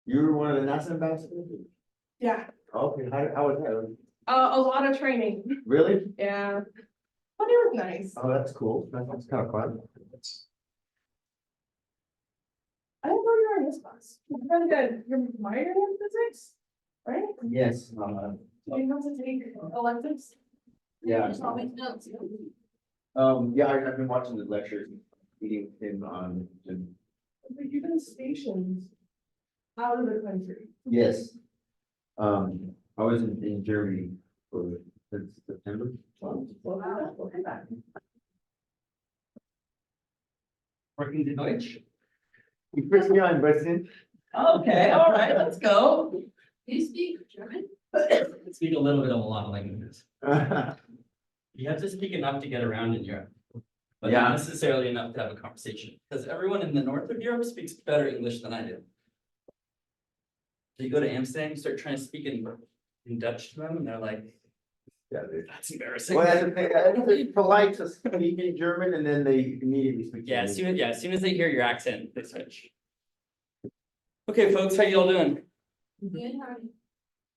You were one of the NASA ambassadors? Yeah, Okay, how was that? a lot of training, Really? yeah. But it was nice. Oh, that's cool. That's kind of fun. I didn't know you were in this class. You're good. You're minoring in physics, right? Yes. Do you have to take electives? Yeah. Just always notes. Yeah, I've been watching the lectures, meeting with him on, But you've been stationed out of the country. yes. I was in Germany for since September. Working the Deutsch? You first me on, Weston. Okay, all right, let's go. You speak German? I speak a little bit of a lot of languages. You have to speak enough to get around in Europe. But Yeah. not necessarily enough to have a conversation, because everyone in the north of Europe speaks better English than I do. So you go to Amsterdam, you start trying to speak in Dutch to them, and they're like, Yeah, dude. that's embarrassing. Well, that's the thing, it's polite to speak in German and then they immediately speak. Yeah, English. as soon as they hear your accent, they switch. Okay, folks, how y'all doing? Good,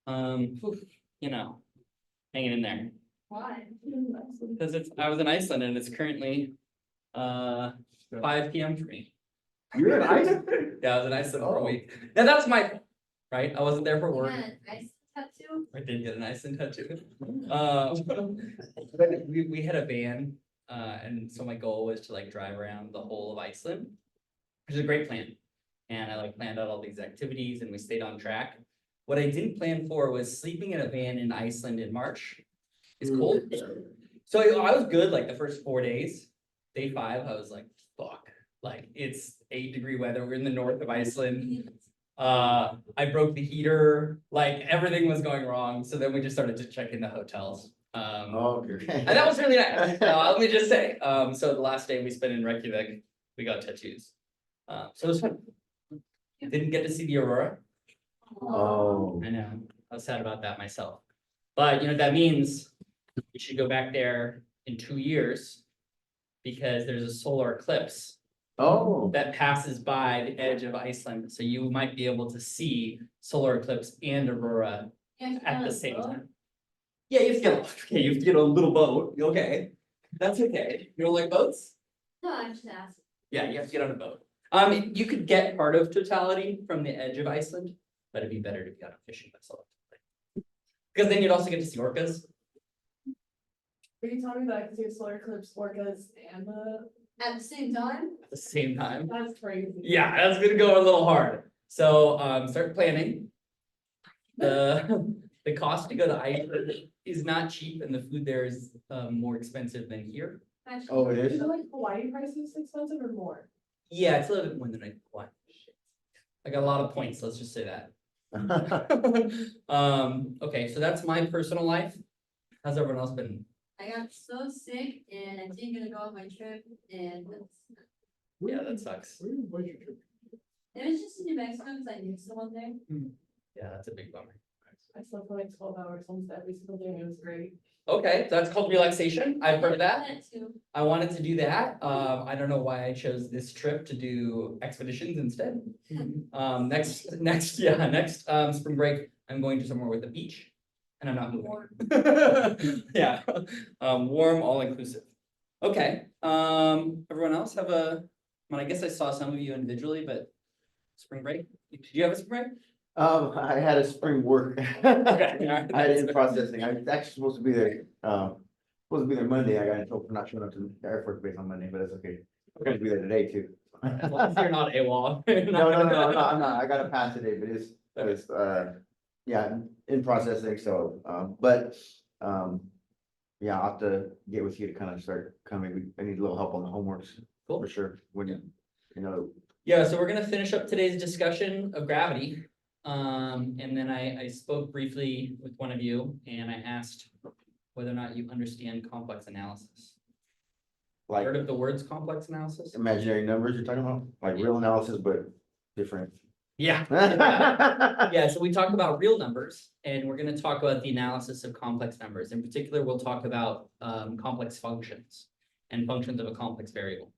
how are you? You know, hanging in there. Why? Because I was in Iceland and it's currently 5 p.m. for me. You're in Iceland? Yeah, I was in Iceland for a Oh. week. Now that's my fault, right? I wasn't there for work. Yeah, nice tattoo. I did get an Iceland tattoo. But we had a van, and so my goal was to like drive around the whole of Iceland, which is a great plan. And I like planned out all these activities and we stayed on track. What I didn't plan for was sleeping in a van in Iceland in March. It's cold. So I was good like the first 4 days. Day 5, I was like, fuck, like it's 8-degree weather. We're in the north of Iceland. I broke the heater, like everything was going wrong. So then we just started to check into hotels. Oh, okay. And that was really nice. Let me just say, so the last day we spent in Reykjavik, we got tattoos. So it was fun. Didn't get to see the aurora. Oh. I know, I was sad about that myself. But you know, that means we should go back there in 2 years. Because there's a solar eclipse Oh. that passes by the edge of Iceland, so you might be able to see solar eclipse and aurora at the same time. Yeah, you have to get, okay, you have to get a little boat, okay, that's okay, you don't like boats? No, I just asked. Yeah, you have to get on a boat. You could get part of totality from the edge of Iceland, but it'd be better to be on a fishing vessel. Because then you'd also get to see orcas. Are you telling me that I can see a solar eclipse, orcas, and At the same time? At the same time. that's crazy. Yeah, that's gonna go a little hard. So start planning. The cost to go to Iceland is not cheap and the food there is more expensive than here. Actually, Oh, it Is is? it like Hawaii prices expensive or more? Yeah, it's a little bit more than I want. I got a lot of points, let's just say that. Okay, so that's my personal life. How's everyone else been? I got so sick and I didn't get to go on my trip and Yeah, that sucks. it was just in New Mexico because I knew someone there. Yeah, that's a big bummer. I slept for like 12 hours almost every single day, and it was great. Okay, that's called relaxation. I've heard that. That too. I wanted to do that. I don't know why I chose this trip to do expeditions instead. Next spring break, I'm going to somewhere with a beach. And I'm not moving. Yeah, warm, all inclusive. Okay, everyone else have well, I guess I saw some of you individually, but spring break, did you have a spring break? I had a spring work. Okay, all right. I had in processing. I was actually supposed to be there, Monday. I got in trouble for not showing up to the Air Force Base on Monday, but that's okay. I'm gonna be there today too. As long as you're not AWOL. No, I'm not. I gotta pass today, but it's, yeah, in processing, so, yeah, I'll have to get with you to kind of start coming. I need a little help on the homeworks, Cool. for sure, when you know. Yeah, so we're gonna finish up today's discussion of gravity. And then I spoke briefly with one of you and I asked whether or not you understand complex analysis. Like Heard of the words complex analysis? imaginary numbers you're talking about, like real analysis, but different. Yeah. Yeah, so we talked about real numbers and we're gonna talk about the analysis of complex numbers. In particular, we'll talk about complex functions and functions of a complex variable.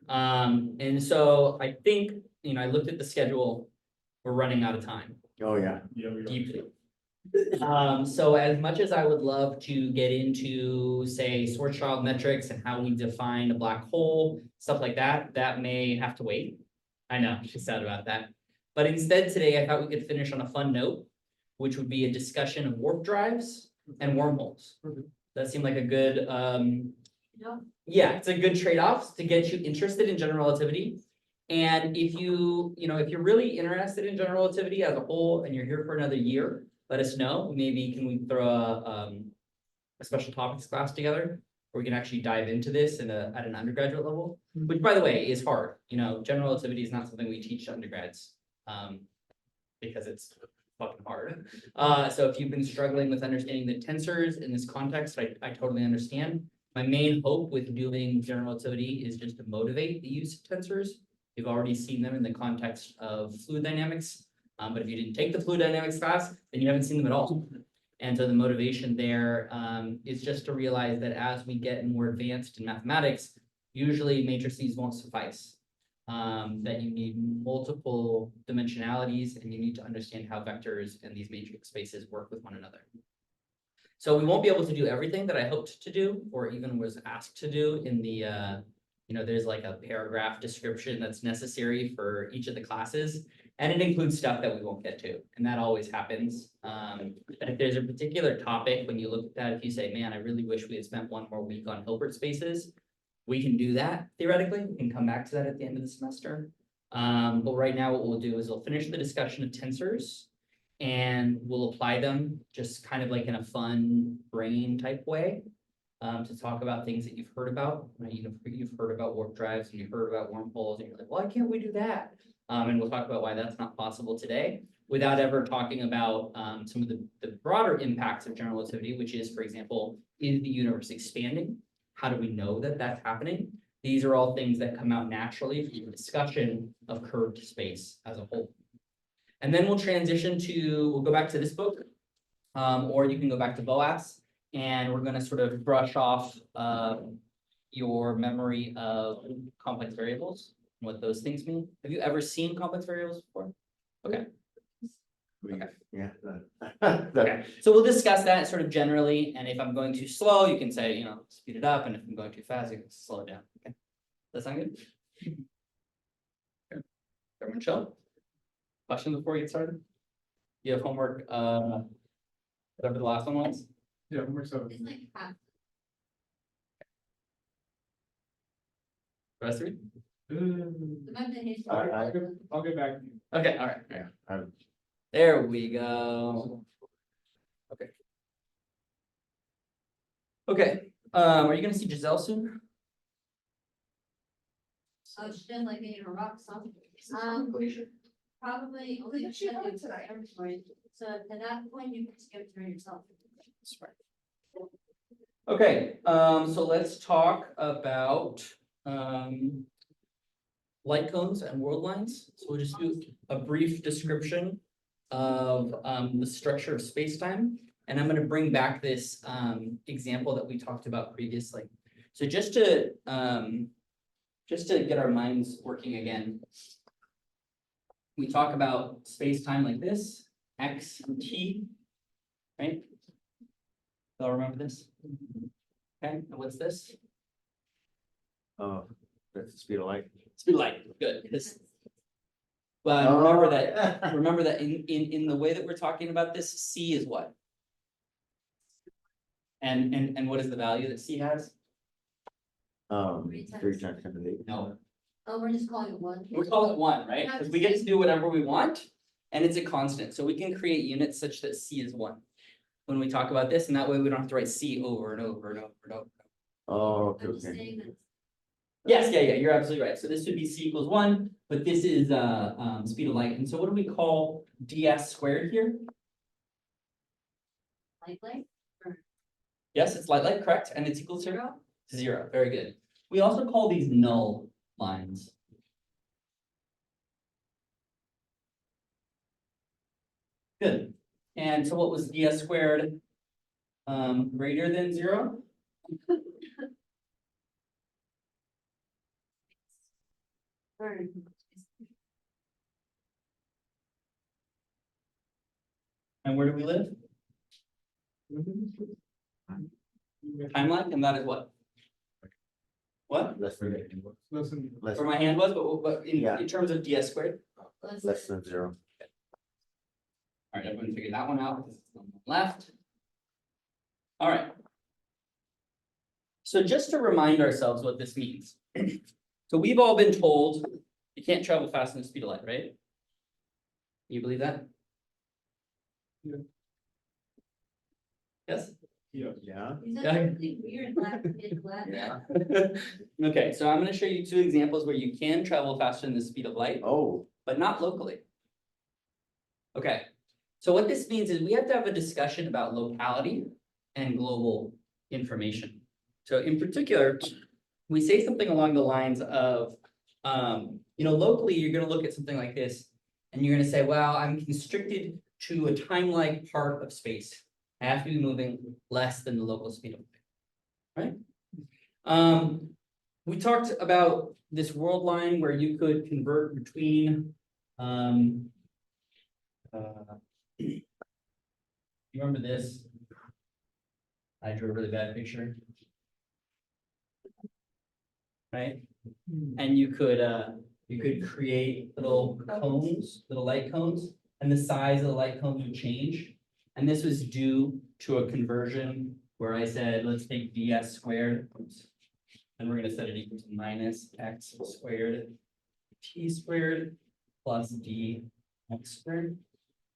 And so I think, I looked at the schedule we're running out of time. Oh, yeah. Deeply. So as much as I would love to get into, say, Schwarzschild metrics and how we define a black hole, stuff like that, that may have to wait. I know, she's sad about that. But instead today, I thought we could finish on a fun note, which would be a discussion of warp drives and wormholes. That seemed like a good, yeah, it's a good trade-off to get you interested in general relativity. And if if you're really interested in general relativity as a whole and you're here for another year, let us know. Maybe can we throw a special topics class together where we can actually dive into this at an undergraduate level, which by the way is hard. General relativity is not something we teach to undergrads because it's fucking hard. So if you've been struggling with understanding the tensors in this context, I totally understand. My main hope with doing general relativity is just to motivate the use of tensors. You've already seen them in the context of fluid dynamics, but if you didn't take the fluid dynamics class, then you haven't seen them at all. And so the motivation there is just to realize that as we get more advanced in mathematics, usually matrices won't suffice. That you need multiple dimensionalities and you need to understand how vectors and these matrix spaces work with one another. So we won't be able to do everything that I hoped to do or even was asked to do in the, there's like a paragraph description that's necessary for each of the classes. And it includes stuff that we won't get to, and that always happens. And if there's a particular topic, when you look at that, if you say, man, I really wish we had spent one more week on Hilbert spaces, we can do that theoretically. We can come back to that at the end of the semester. But right now what we'll do is we'll finish the discussion of tensors and we'll apply them just kind of like in a fun brain type way to talk about things that you've heard about. Right? You've heard about warp drives and you've heard about wormholes and you're like, why can't we do that? And we'll talk about why that's not possible today without ever talking about some of the broader impacts of general relativity, which is, for example, is the universe expanding? How do we know that that's happening? These are all things that come out naturally from the discussion of curved space as a whole. And then we'll go back to this book, or you can go back to Boas, and we're going to sort of brush off your memory of complex variables and what those things mean. Have you ever seen complex variables before? Okay. Okay. Yeah. Okay, so we'll discuss that sort of generally, and if I'm going too slow, you can say, speed it up, and if I'm going too fast, you can slow it down, okay? That sound good? Okay. Everyone chill? Question before we get started? You have homework, whatever the last one was? Yeah, homework 7. It's like half. The rest of it? The method is- I'll get back to you. Okay, all right, Yeah. there we go. Okay. Okay, are you gonna see Giselle soon? So it's just like being a rock song. Probably only. Did she have it tonight? So at that point, you can skip through yourself. Okay, so let's talk about light cones and world lines. So we'll just do a brief description of the structure of space-time. And I'm going to bring back this example that we talked about previously. So just to get our minds working again, we talk about space-time like this, x and t, right? Y'all remember this? Okay, and what's this? That's the speed of light. Speed of light, good. But remember that in the way that we're talking about this, c is what? And what is the value that c has? 3 times 10 to the 8. No, Oh, we're just calling it one. we call it 1, right? Because we get to do whatever we want, and it's a constant. So we can create units such that c is 1 when we talk about this, and that way we don't have to write c over and over and over and over. Oh, okay, I'm just okay. saying that. Yes, yeah, you're absolutely right. So this would be c equals 1, but this is speed of light. And so what do we call ds squared here? Light. Yes, it's light, correct, and it's equal to 0? 0, very good. We also call these null lines. Good. And so what was ds squared greater than 0? And where do we live? Timeline, and that is what? What? Less than, Listen, less, Where my hand was, but Yeah. in terms of ds squared? less than 0. All right, everyone figure that one out, because it's on the left. All right. So just to remind ourselves what this means. So we've all been told you can't travel faster than the speed of light, right? You believe that? Yeah. Yes? yeah. Yeah. Is that Yeah. something weird, last kid, last? Yeah. Okay, so I'm gonna show you two examples where you can travel faster than the speed of light, Oh, but not locally. Okay, so what this means is we have to have a discussion about locality and global information. So in particular, we say something along the lines of, locally, you're gonna look at something like this, and you're gonna say, well, I'm constricted to a time-like part of space. I have to be moving less than the local speed of light, right? We talked about this world line where you could convert between, you remember this? I drew a really bad picture. Right? And you could create little cones, little light cones, and the size of the light cones would change. And this was due to a conversion where I said, let's take ds squared. Oops. And we're gonna set it equal to minus x squared t squared plus d x squared.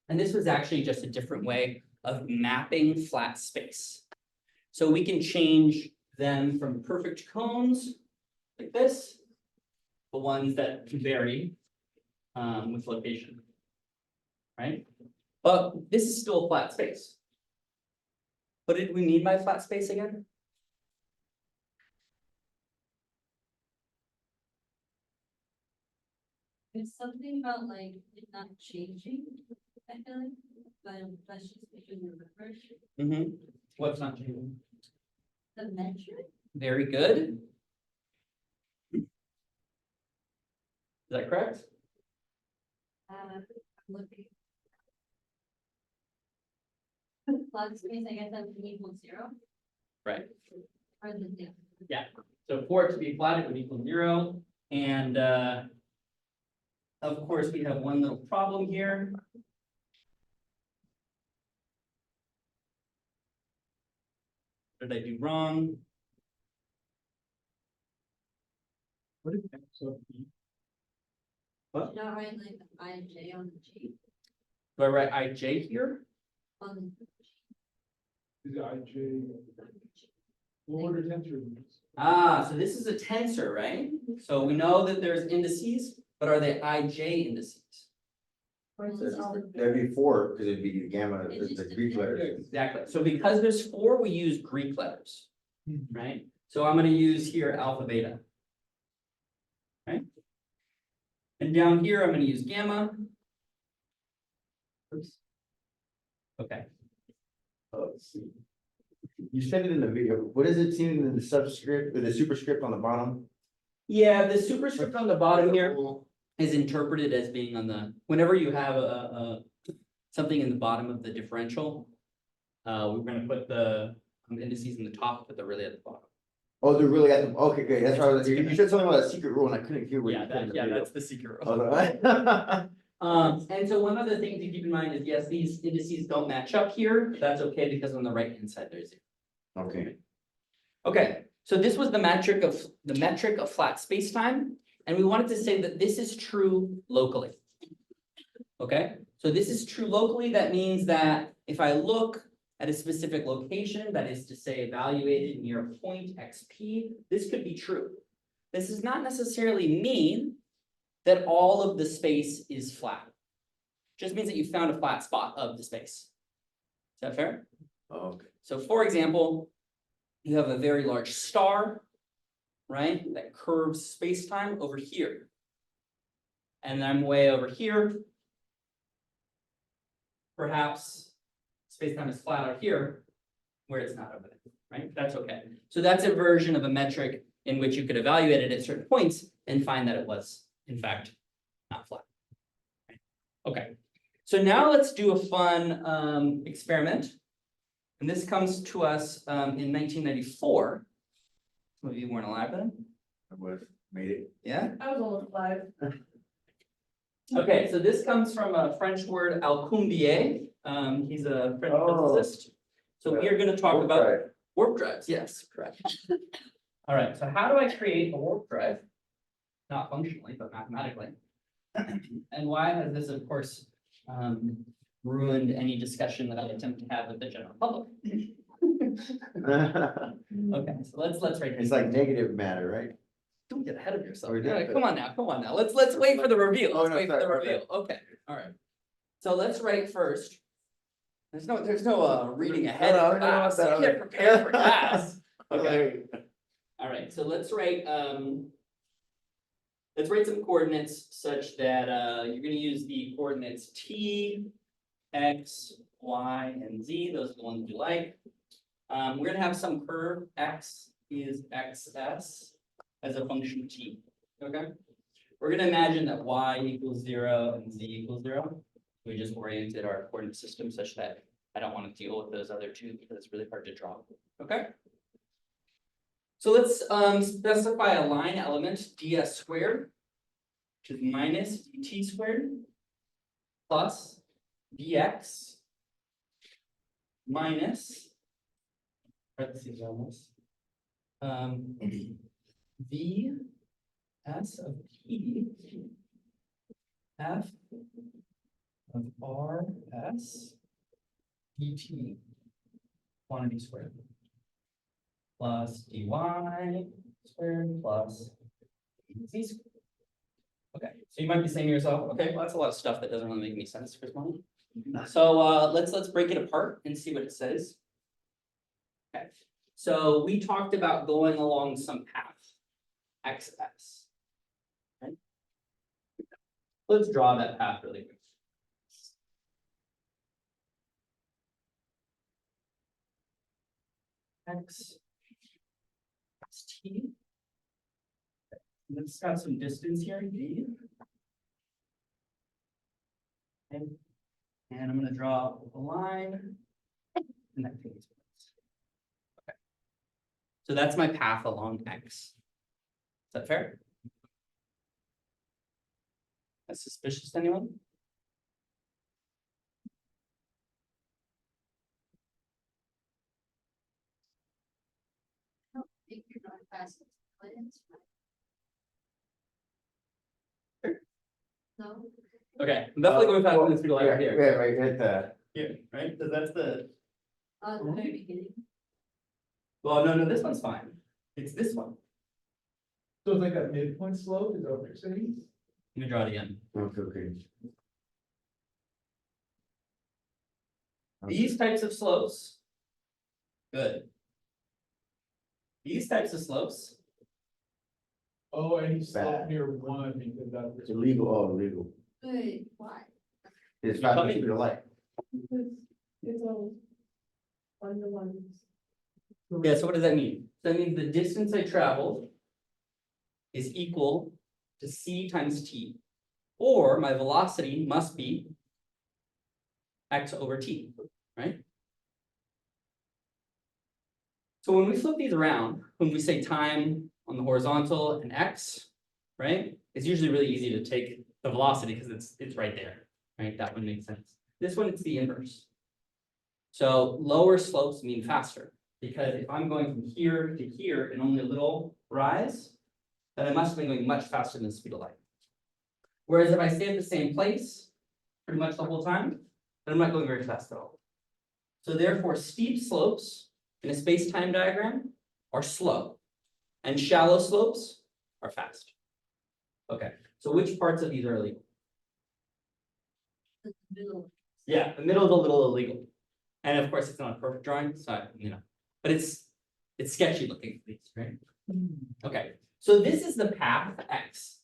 And this was actually just a different way of mapping flat space. So we can change them from perfect cones like this, the ones that vary with location, right? But this is still a flat space. What did we mean by flat space again? It's something about like it not changing, I feel like, but that's just because you remember What's not changing? the metric. Very good. Is that correct? I'm looking. Plot space, I guess that would equal 0. Right. Or the thing. So for it to be flat, it would equal 0. And of course, we have one little problem here. What did I do wrong? What is X of E? What? Not right like the IJ on the G. Do I write ij here? On Is it IJ? What order tensor is this? Ah, so this is a tensor, right? So we know that there's indices, but are they ij indices? or is this all? that'd be 4, because it'd be gamma, It the just Greek letters. Exactly. So because there's 4, we use Greek letters, right? So I'm gonna use here alpha beta. Right? And down here, I'm gonna use gamma. Oops. Okay. Oh, let's see. You said it in the video, what is it seen in the subscript, or the superscript on the bottom? Yeah, the superscript on the bottom here is interpreted as being on the, whenever you have something in the bottom of the differential, we're gonna put the indices in the top, but they're really at the bottom. Oh, they're really at the, okay, good, that's why I was, you said something about a secret rule, and I couldn't hear what you Yeah, said in the video. that's the secret. I was like, And so one other thing to keep in mind is, yes, these indices don't match up here, but that's okay because on the right hand side there's 0. Okay, Okay, so this was the metric of flat spacetime, and we wanted to say that this is true locally. Okay, so this is true locally, that means that if I look at a specific location, that is to say evaluated near a point xp, this could be true. This does not necessarily mean that all of the space is flat. Just means that you found a flat spot of the space. Is that fair? okay, So for example, you have a very large star, right, that curves space-time over here. And I'm way over here. Perhaps space-time is flat out here, where it's not over there, right? That's okay. So that's a version of a metric in which you could evaluate it at certain points and find that it was, in fact, not flat. Okay, So now let's do a fun experiment. And this comes to us in 1994. Some of you weren't alive then, I was, made it. yeah? I was almost five. Okay, so this comes from a French word Alcumbier. He's a French Oh. physicist. So we are gonna talk Warp about drive. warp drives, yes, correct. All right, so how do I create a warp drive? Not functionally, but mathematically. And why has this, of course, ruined any discussion that I attempt to have with the general public? Okay, so let's write. It's like negative matter, right? Don't get ahead of yourself. Or Yeah, did- come on now. Let's wait for the reveal. Oh, Let's no, wait for the sorry, reveal. Okay, all right. So let's write first. There's no reading ahead No, of no, class. no, You can't prepare for class. Okay. All right, so let's write some coordinates such that you're gonna use the coordinates t, x, y, and z. Those are the ones you like. We're gonna have some curve. X is xs as a function of t. Okay. We're gonna imagine that y equals 0 and z equals 0. We just oriented our coordinate system such that I don't want to deal with those other two because it's really hard to draw. Okay. So let's specify a line element ds squared, which is minus dt squared plus dx minus parentheses on this v s of p f of r s dt quantity squared plus dy squared plus z squared. Okay, so you might be saying to yourself, okay, well, that's a lot of stuff that doesn't really make any sense for this moment. So let's break it apart and see what it says. Okay, so we talked about going along some path, xs. Okay. Let's draw that path really quick. X t. Let's have some distance here, d. Okay. And I'm gonna draw a line. And that takes place. Okay. So that's my path along x. Is that fair? That's suspicious to anyone? I don't think you're going fast. Plans, no, Okay, I'm definitely going faster than the speed of light right Yeah, here. yeah, right, hit the, Here, right? Because that's the, the very beginning. well, no, this one's fine. It's this one. So it's like that midpoint slope, is that what you're saying? Let me draw it again. okay. These types of slopes. Good. These types of slopes. Oh, any slope Bad. near one, because that's. It's illegal, illegal. Wait, why? It's not the speed of light. It's all one to one. Yeah, so what does that mean? So that means the distance I traveled is equal to c times t. Or my velocity must be x over t, right? So when we flip these around, when we say time on the horizontal and x, right? It's usually really easy to take the velocity because it's right there, right? That would make sense. This one, it's the inverse. So lower slopes mean faster, because if I'm going from here to here in only a little rise, then I must have been going much faster than the speed of light. Whereas if I stay at the same place pretty much the whole time, then I'm not going very fast at all. So therefore, steep slopes in a space-time diagram are slow, and shallow slopes are fast. Okay, so which parts of these are illegal? The middle. Yeah, the middle is a little illegal. And of course, it's not a perfect drawing, so but it's sketchy looking at least, right? Okay, so this is the path x.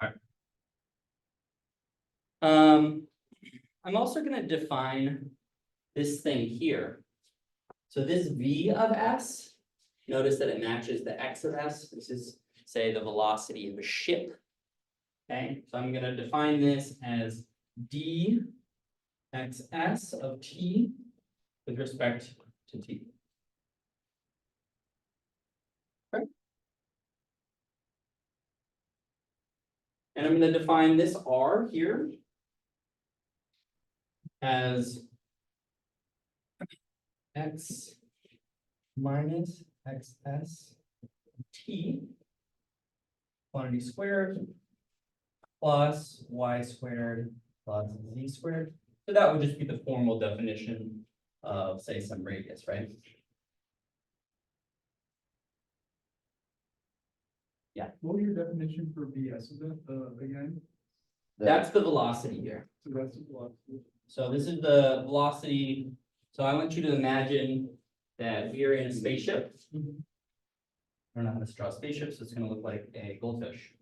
All right. I'm also gonna define this thing here. So this v of s, notice that it matches the x of s. This is, say, the velocity of a ship. Okay, so I'm gonna define this as d xs of t with respect to t. Okay. And I'm gonna define this r here as x minus xs t quantity squared plus y squared plus z squared. So that would just be the formal definition of, say, some radius, right? What was your definition for VS, is that, again? That's the velocity here. So that's the velocity. So this is the velocity. So I want you to imagine that we are in a spaceship. I don't know how to draw a spaceship, so it's gonna look like a goldfish.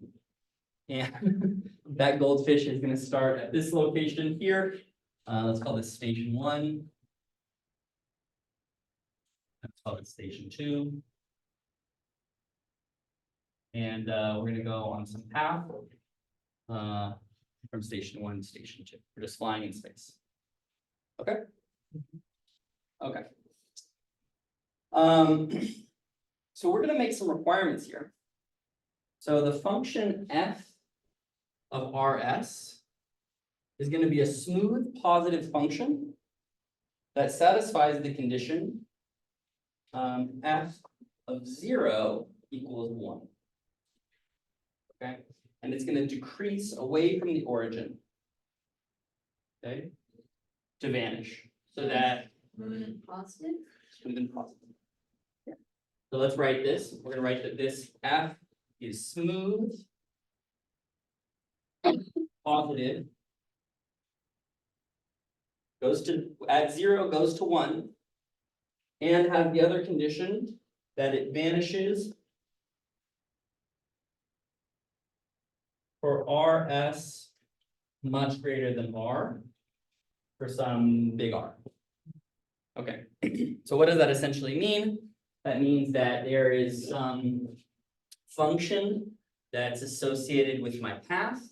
And that goldfish is gonna start at this location here. Let's call this station 1. Let's call it station 2. And we're gonna go on some path from station 1 to station 2. We're just flying in space. Okay? Okay. So we're gonna make some requirements here. So the function f of rs is gonna be a smooth positive function that satisfies the condition f of 0 equals 1. Okay, and it's gonna decrease away from the origin. Okay, to vanish, so that Smooth and positive. smooth and positive. Yeah. So let's write this. We're gonna write that this f is smooth, positive, goes to, at 0 goes to 1, and have the other condition that it vanishes for rs much greater than r for some big R. Okay, so what does that essentially mean? That means that there is some function that's associated with my path.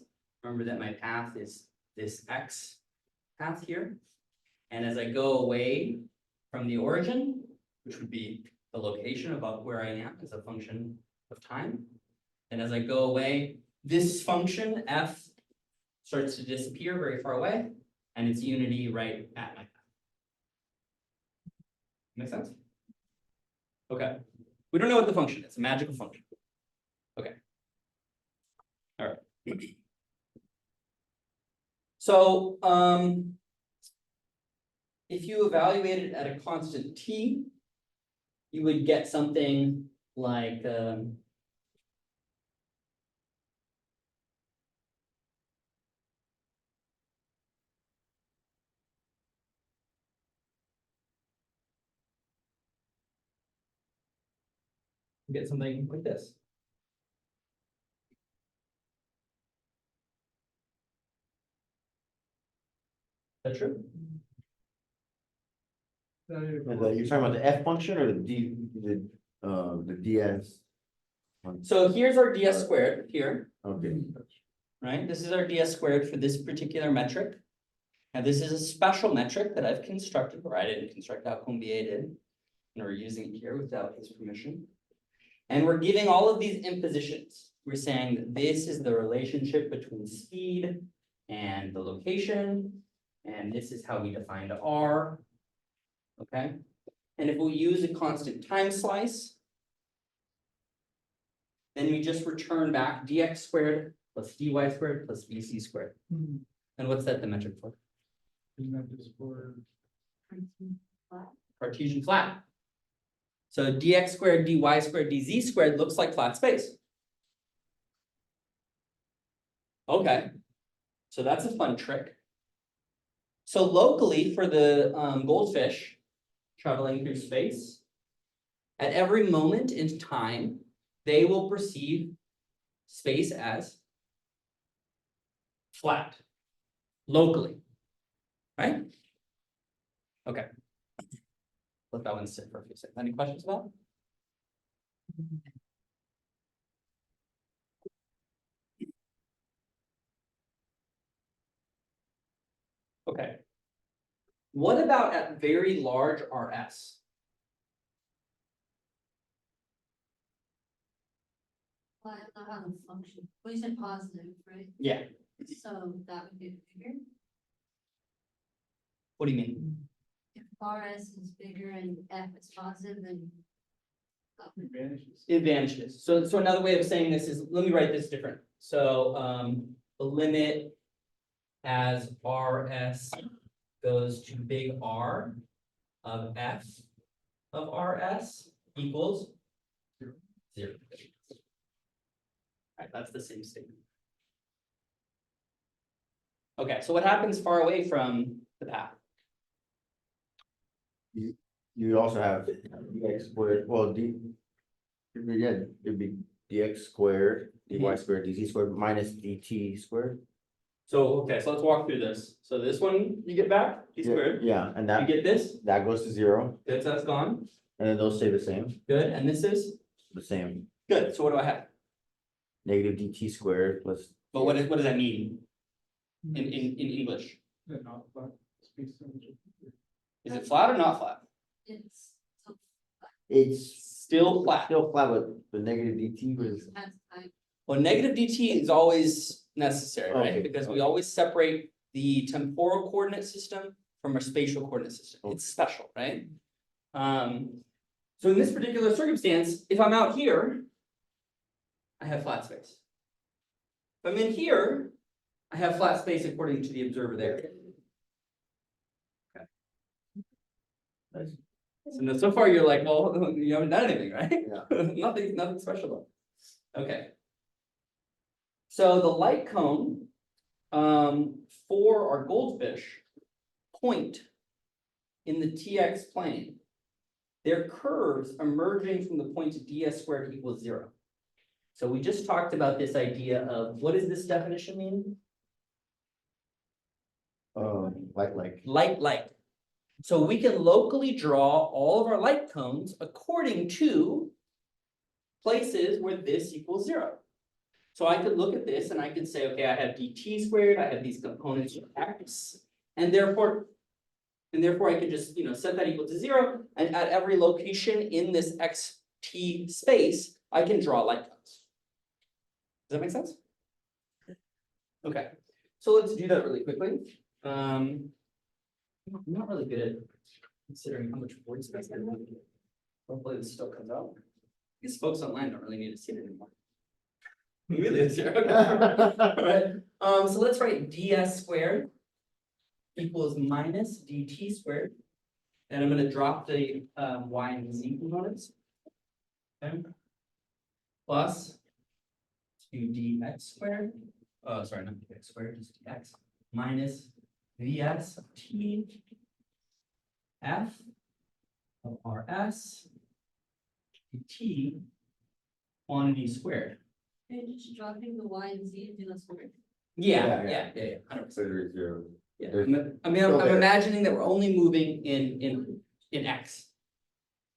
Remember that my path is this x path here. And as I go away from the origin, which would be the location about where I am as a function of time, and as I go away, this function f starts to disappear very far away, and it's unity right at my path. Make sense? Okay. We don't know what the function is, a magical function. Okay. All right. So, if you evaluate it at a constant t, you would get something like, get something like this. Is that true? You're talking about the F function or the DS? So here's our ds squared here, Okay, right? This is our ds squared for this particular metric. And this is a special metric that I've constructed, or I didn't construct, out Combier did. And we're using it here without his permission. And we're giving all of these impositions. We're saying that this is the relationship between speed and the location. And this is how we defined R. Okay, and if we use a constant time slice, then we just return back dx squared plus dy squared plus bc squared. And what's that the metric for? Isn't that just for? Cartesian flat. So dx squared, dy squared, dz squared looks like flat space. Okay, so that's a fun trick. So locally for the goldfish traveling through space, at every moment in time, they will perceive space as flat, locally. right? Okay. Let that one sit for a few seconds. Any questions about it? Okay. What about at very large RS? Well, I don't know how to function. Well, you said positive, right? Yeah, So that would be bigger. what do you mean? If RS is bigger and F is positive, then. Advantages. Advantages. So another way of saying this is, let me write this different. So the limit as RS goes to big R of F of RS equals zero. Alright, that's the same statement. Okay, so what happens far away from the path? You also have dx squared, well, yeah, it'd be dx squared, dy squared, dz squared minus dt squared. So, okay, so let's walk through this. So this one you get back, d squared. Yeah, and You that, get this, that goes to zero, good, so that's gone, and then those stay the same, good, and this is good, so what do I have? negative dt squared plus. But what does that mean in English? Yeah, not flat space symmetry. Is it flat or not flat? It's. It's Still flat. still flat, but the negative dt was, Well, negative dt is always necessary, right? Okay, Because we okay. always separate the temporal coordinate system from our spatial coordinate system. Okay. It's special, right? So in this particular circumstance, if I'm out here, I have flat space. If I'm in here, I have flat space according to the observer there. Nice. So now, so far you're like, well, you haven't done anything, right? Yeah. Nothing special though. Okay. So the light cone for our goldfish point in the TX plane. Their curves emerging from the point of ds squared equals zero. So we just talked about this idea of, what does this definition mean? like. Light. So we can locally draw all of our light cones according to places where this equals zero. So I could look at this and I could say, okay, I have dt squared, I have these components of x, and therefore I could just, set that equal to zero, and at every location in this xt space, I can draw light cones. Does that make sense? Okay, so let's do that really quickly. I'm not really good at considering how much board space I have. Hopefully this still comes out. These folks online don't really need to see it anymore. Really, it's here. Okay. Alright, so let's write ds squared equals minus dt squared. And I'm gonna drop the y and z components. Okay. Plus 2dx squared, sorry, not dx squared, just dx, minus vs of t f of rs dt quantity squared. You're just dropping the Y and Z into the square. Yeah, Yeah, 100%. Zero. Yeah, There's I'm still there. imagining that we're only moving in x.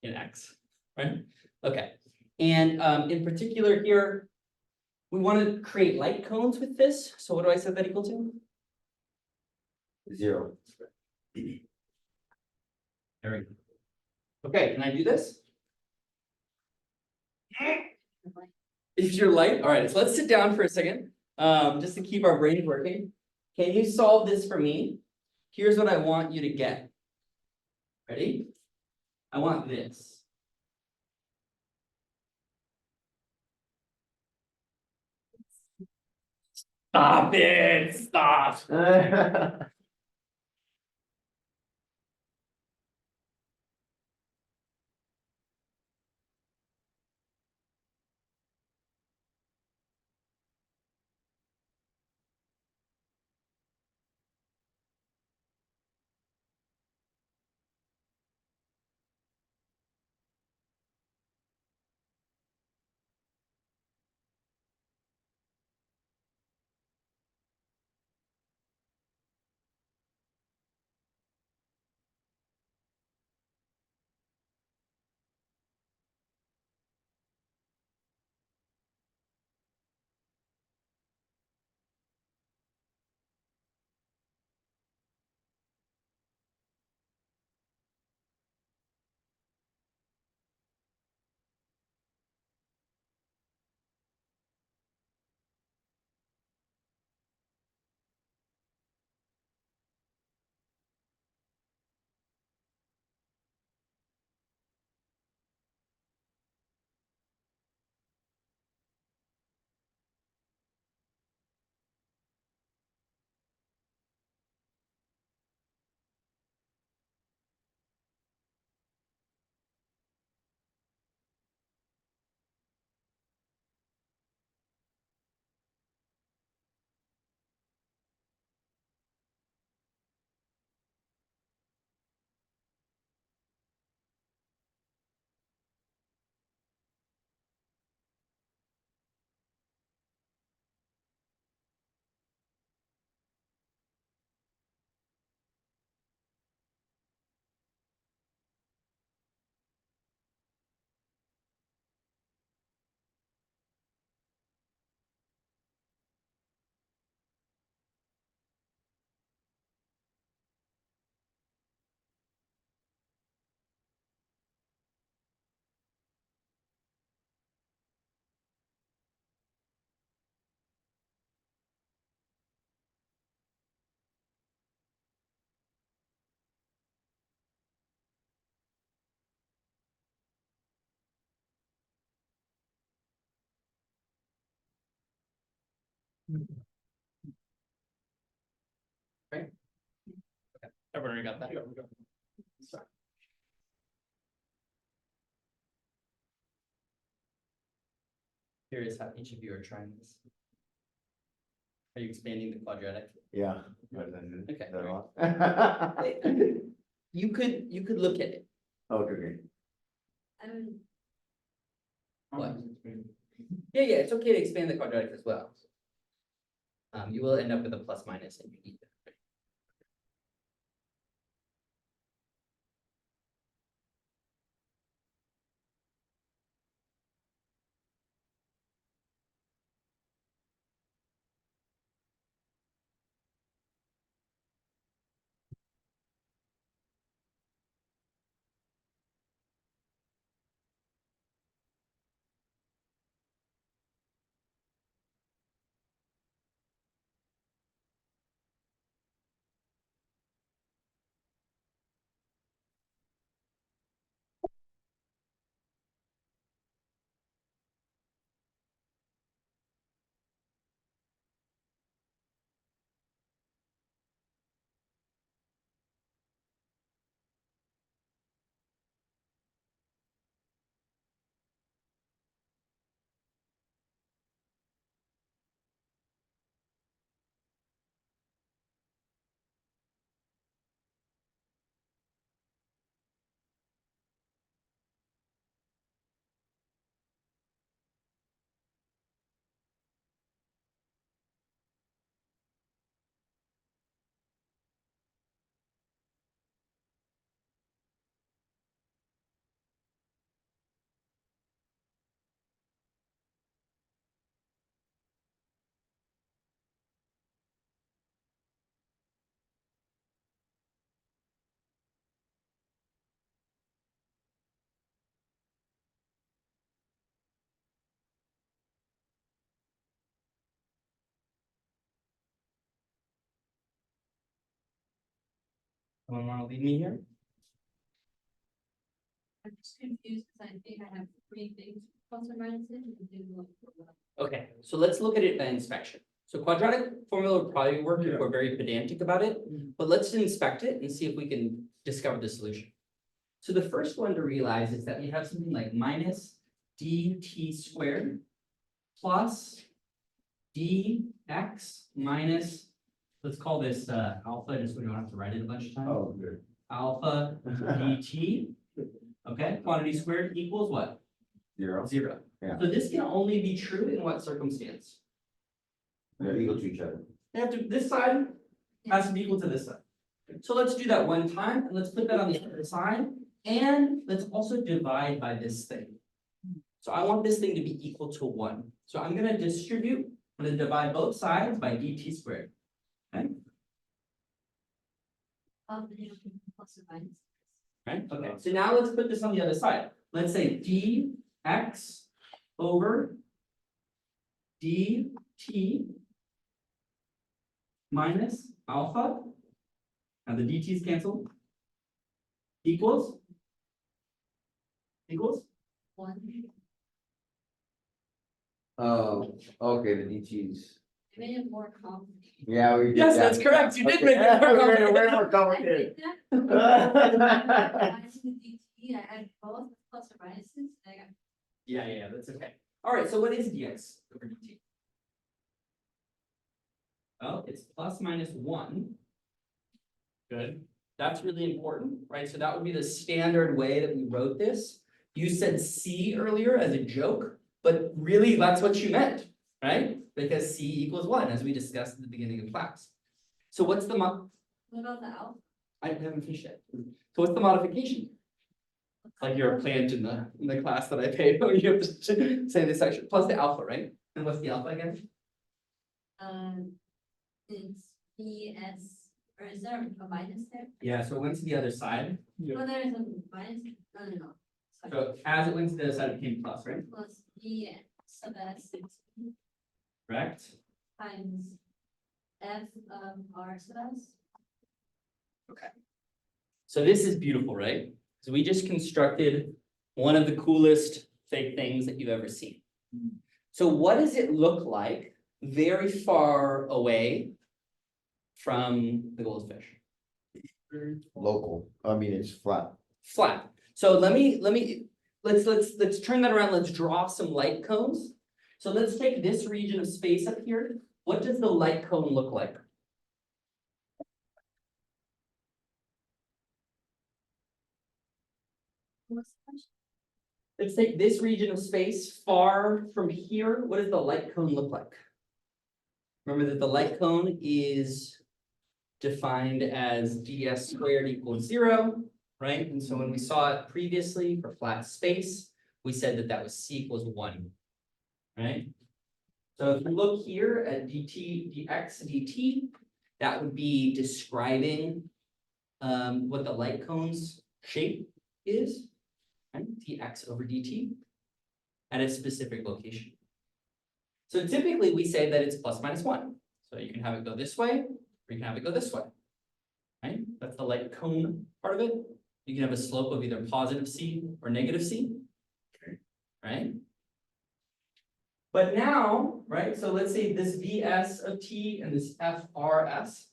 In x, right? Okay, and in particular here, we want to create light cones with this, so what do I set that equal to? Zero. There we go. Okay, can I do this? If you're light, all right, so let's sit down for a second, just to keep our brains working. Can you solve this for me? Here's what I want you to get. Ready? I want this. Stop it, stop. Everyone got that? Yeah, we got it. Curious how each of you are trying this. Are you expanding the quadratic? Yeah. Okay. Is that all? You could look at it. Okay. What? Yeah, it's okay to expand the quadratic as well. You will end up with a plus minus and you need that. Someone want to lead me here? I'm just confused because I think I have three things, plus or minuses, and do look for one. Okay, so let's look at it by inspection. So quadratic formula would probably work if Yeah. we're very pedantic about it, but let's inspect it and see if we can discover the solution. So the first one to realize is that we have something like minus dt squared plus dx minus, let's call this alpha, just so we don't have to write it a bunch of times. Oh, good. Alpha dt, okay, quantity squared equals what? 0. 0. Yeah. So this can only be true in what circumstance? They're equal to each other. They have to, this side has to be equal to this side. So let's do that one time, and let's put that on the other side, and let's also divide by this thing. So I want this thing to be equal to 1. So I'm gonna distribute, I'm gonna divide both sides by dt squared. Okay, Plus or minus. right, okay, so now let's put this on the other side. Let's say dx over dt minus alpha. Now the dt's cancel. Equals? One, Oh, okay, the DTs. I made it more complicated. Yeah, we did. Yes, that. that's correct. You did Okay. make it more Way complicated. more I complicated. did that. Minus the DT, I had both plus or minuses, I got Yeah, that's okay. All right, so what is dx over dt? Well, it's plus minus 1. Good. That's really important, right? So that would be the standard way that we wrote this. You said C earlier as a joke, but really that's what you meant, right? Because C equals 1, as we discussed at the beginning of class. So what's the what about the alpha? I haven't finished yet. So what's the modification? Like you're a plant in the class that I paid, you have to say this section, plus the alpha, right? And what's the alpha again? It's BS, or is there a minus there? Yeah, so it went to the other side. Oh, there is a minus, no. Sorry. So as it went to the other side, it became plus, right? Plus BS, so that's 16 Correct? times F of R cells. So this is beautiful, right? So we just constructed one of the coolest fake things that you've ever seen. So what does it look like very far away from the goldfish. Local, I mean, it's flat. Flat. So let's turn that around. Let's draw some light cones. So let's take this region of space up here. What does the light cone look like? What's the question? Let's take this region of space far from here. What does the light cone look like? Remember that the light cone is defined as ds squared equals 0, right? And so when we saw it previously for flat space, we said that that was c equals 1, right? So if you look here at dt, dx, dt, that would be describing what the light cone's shape is, right? Dx over dt at a specific location. So typically we say that it's plus minus 1. So you can have it go this way, or you can have it go this way, right? That's the light cone part of it. You can have a slope of either positive c or negative c, right? But now, right, so let's say this Vs of t and this FRS,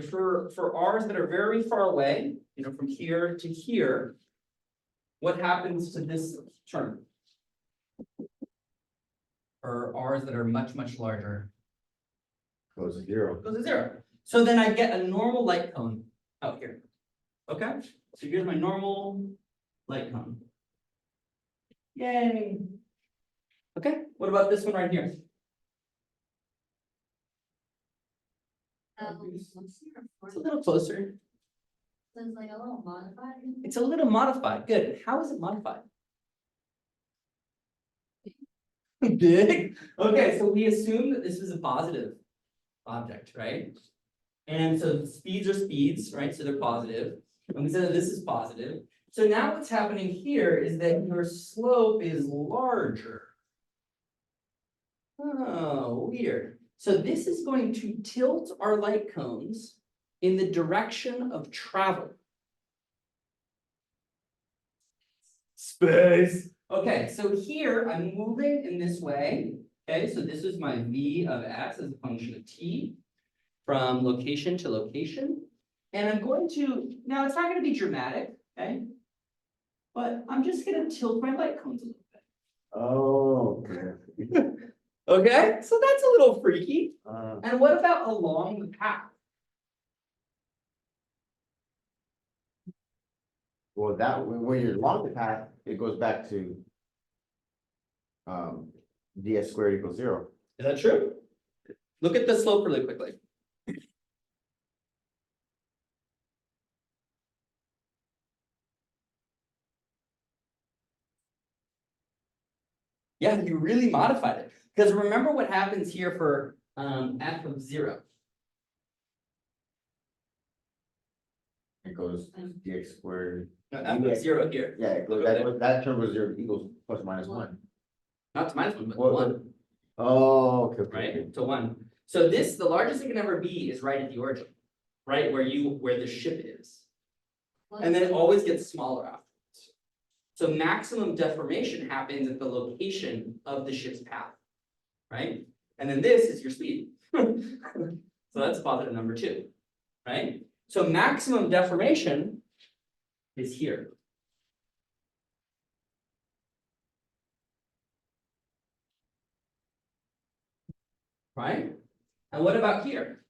for r's that are very far away, you know, from here to here, what happens to this term? Or r's that are much, much larger, Goes to 0. goes to 0. So then I get a normal light cone out here. Okay, so here's my normal light cone. Yay. Okay, what about this one right here? What's your It's a little closer. So it's like a little modified. It's a little modified. Good. How is it modified? Big. Okay, so we assume that this is a positive object, right? And so speeds are speeds, right? So they're positive. And we said that this is positive. So now what's happening here is that your slope is larger. Oh, weird. So this is going to tilt our light cones in the direction of travel. Space. Okay, so here I'm moving in this way. Okay, so this is my v of s as a function of t from location to location. And I'm going to, now it's not going to be dramatic, okay? But I'm just going to tilt my light cones a little bit. Oh, okay. Okay, so that's a little freaky. Uh, And what about along the path? well, that, when you're along the path, it goes back to ds squared equals 0. Is that true? Look at the slope really quickly. Yeah, you really modified it. Because remember what happens here for f of 0. It goes dx squared. No, f of 0 here. Yeah, it goes, that term goes 0 equals plus minus 1. Not to minus 1, but What- 1, Oh, okay, okay, okay. right? To 1. So this, the largest it can ever be is right at the origin, right? Where the ship is. And then it always gets smaller afterwards. So maximum deformation happens at the location of the ship's path, right? And then this is your speed. So that's positive number 2, right? So maximum deformation is here. Right? And what about here?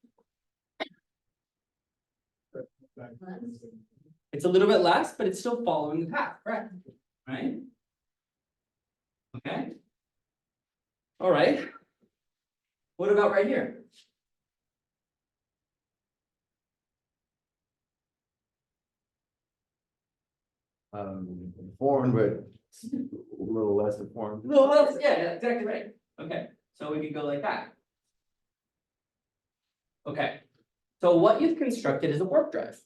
It's a little bit less, but it's still following the path, correct? Right? Okay. All right. What about right here? Formed, but a little less deformed. No, well, yeah, exactly right. Okay, so we could go like that. Okay, so what you've constructed is a warp drive.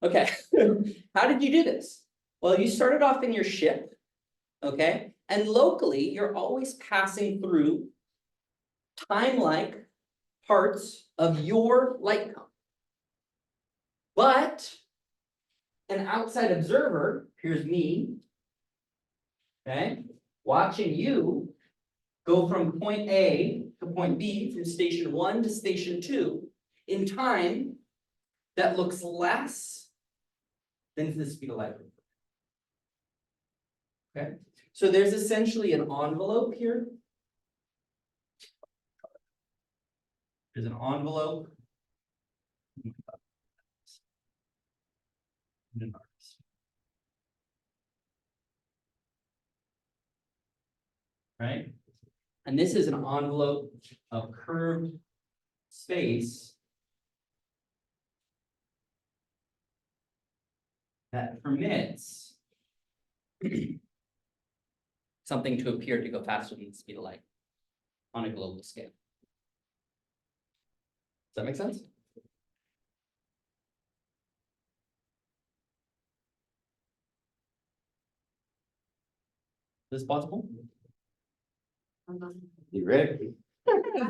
Okay, how did you do this? Well, you started off in your ship, okay? And locally, you're always passing through time-like parts of your light cone. But an outside observer, here's me, okay, watching you go from point A to point B, from station 1 to station 2, in time that looks less than the speed of light. Okay, so there's essentially an envelope here. There's an envelope. Right? And this is an envelope of curved space that permits something to appear to go faster than the speed of light on a global scale. Does that make sense? Is this possible? Theoretically.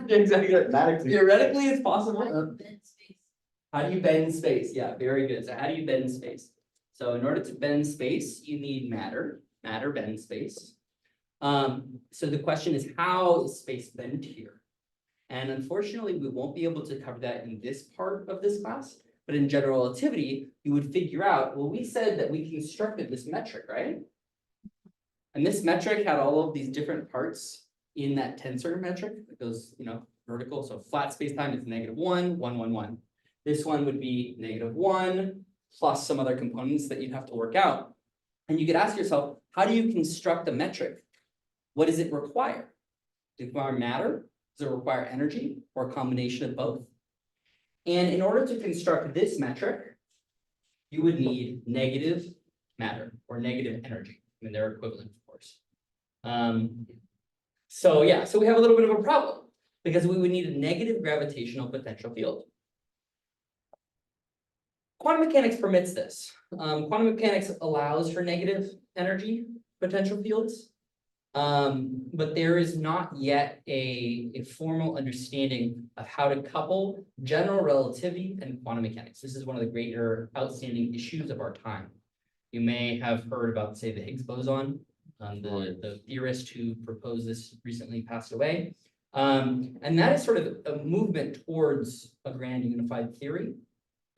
Exactly. Mathematically. Theoretically, it's possible. Bed space. How do you bend space? Yeah, very good. So how do you bend space? So in order to bend space, you need matter. Matter bends space. So the question is, how is space bent here? And unfortunately, we won't be able to cover that in this part of this class. But in general relativity, you would figure out, well, we said that we constructed this metric, right? And this metric had all of these different parts in that tensor metric that goes, vertical. So flat space-time is -1, 1, 1, 1. This one would be -1 plus some other components that you'd have to work out. And you could ask yourself, how do you construct a metric? What does it require? Does it require matter? Does it require energy, or a combination of both? And in order to construct this metric, you would need negative matter or negative energy. I mean, they're equivalent, of course. So we have a little bit of a problem because we would need a negative gravitational potential field. Quantum mechanics permits this. Quantum mechanics allows for negative energy potential fields. But there is not yet a formal understanding of how to couple general relativity and quantum mechanics. This is one of the greater outstanding issues of our time. You may have heard about, say, the Higgs boson. The theorist who proposed this recently passed away. And that is sort of a movement towards a grand unified theory.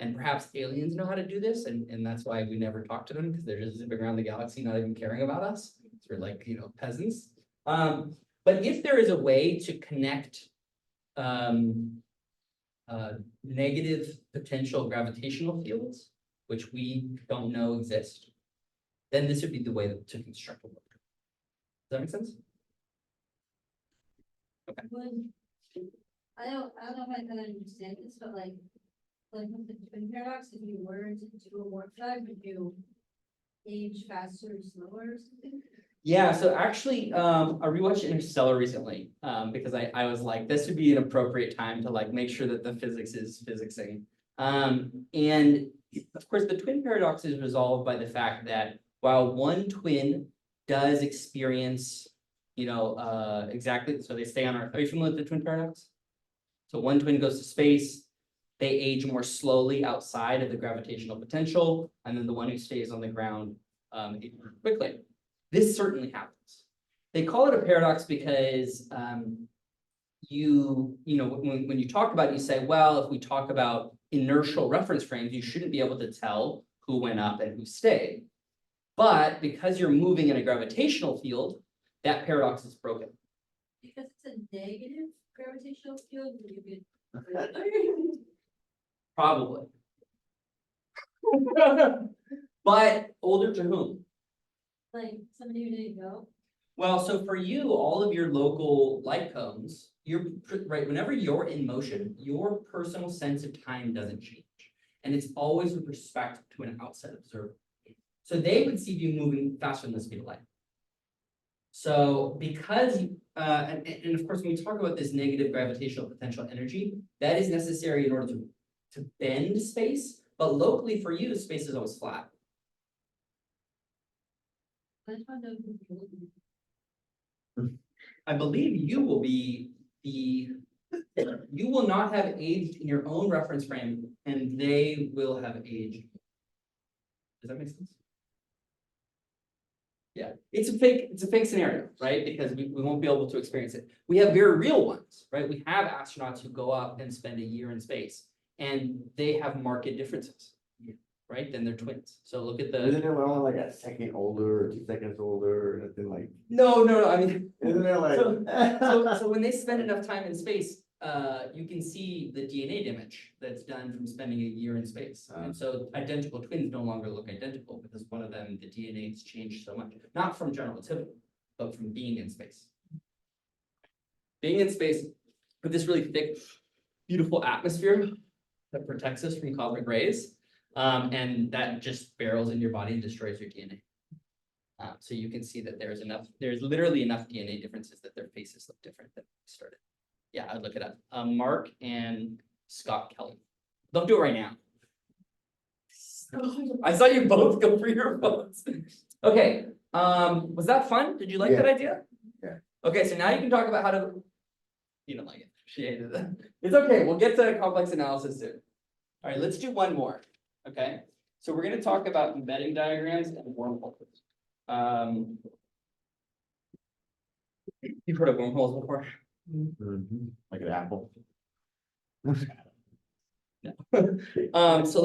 And perhaps aliens know how to do this, and that's why we never talk to them, because they're just zipping around the galaxy, not even caring about us. We're like, peasants. But if there is a way to connect negative potential gravitational fields, which we don't know exist, then this would be the way to construct a world. Does that make sense? Would, I don't know if I can understand this, but like with the twin paradox, if you were to do a warp drive, would you age faster or slower or something? Yeah, so actually, I rewatched Interstellar recently, because I was like, this would be an appropriate time to like make sure that the physics is physicsing. And of course, the twin paradox is resolved by the fact that while one twin does experience, exactly, so they stay on Earth. Are you familiar with the twin paradox? So one twin goes to space, they age more slowly outside of the gravitational potential, and then the one who stays on the ground ages more quickly. This certainly happens. They call it a paradox because when you talk about it, you say, well, if we talk about inertial reference frames, you shouldn't be able to tell who went up and who stayed. But because you're moving in a gravitational field, that paradox is broken. Because it's a negative gravitational field, you could. Probably. But older to whom? Like somebody who didn't go. Well, so for you, all of your local light cones, right, whenever you're in motion, your personal sense of time doesn't change. And it's always with respect to an outside observer. So they would see you moving faster than the speed of light. So because, and of course, when we talk about this negative gravitational potential energy, that is necessary in order to bend space, but locally for you, space is always flat. I believe you will be you will not have aged in your own reference frame, and they will have aged. Does that make sense? Yeah, it's a fake scenario, right? Because we won't be able to experience it. We have very real ones, right? We have astronauts who go up and spend a year in space and they have marked differences, right? Than their twins. So look at Isn't the, it only like a second older or 2 seconds older or nothing like? no, I mean, Isn't it like? so when they spend enough time in space, you can see the DNA damage that's done from spending a year in space. And so identical twins no longer look identical because one of them, the DNA has changed so much, not from general relativity, but from being in space. Being in space with this really thick, beautiful atmosphere that protects us from cosmic rays, and that just barrels in your body and destroys your DNA. So you can see that there's literally enough DNA differences that their faces look different than we started. Yeah, I'd look it up. Mark and Scott Kelly. Don't do it right now. I saw you both go for your phones. Okay, was that fun? Did you like that idea? Yeah. Okay, so now you can talk about how to. You don't like it. She hated it. It's okay. We'll get to complex analysis soon. All right, let's do one more. Okay, so we're going to talk about embedding diagrams and wormholes. You've heard of wormholes before? Like an apple. So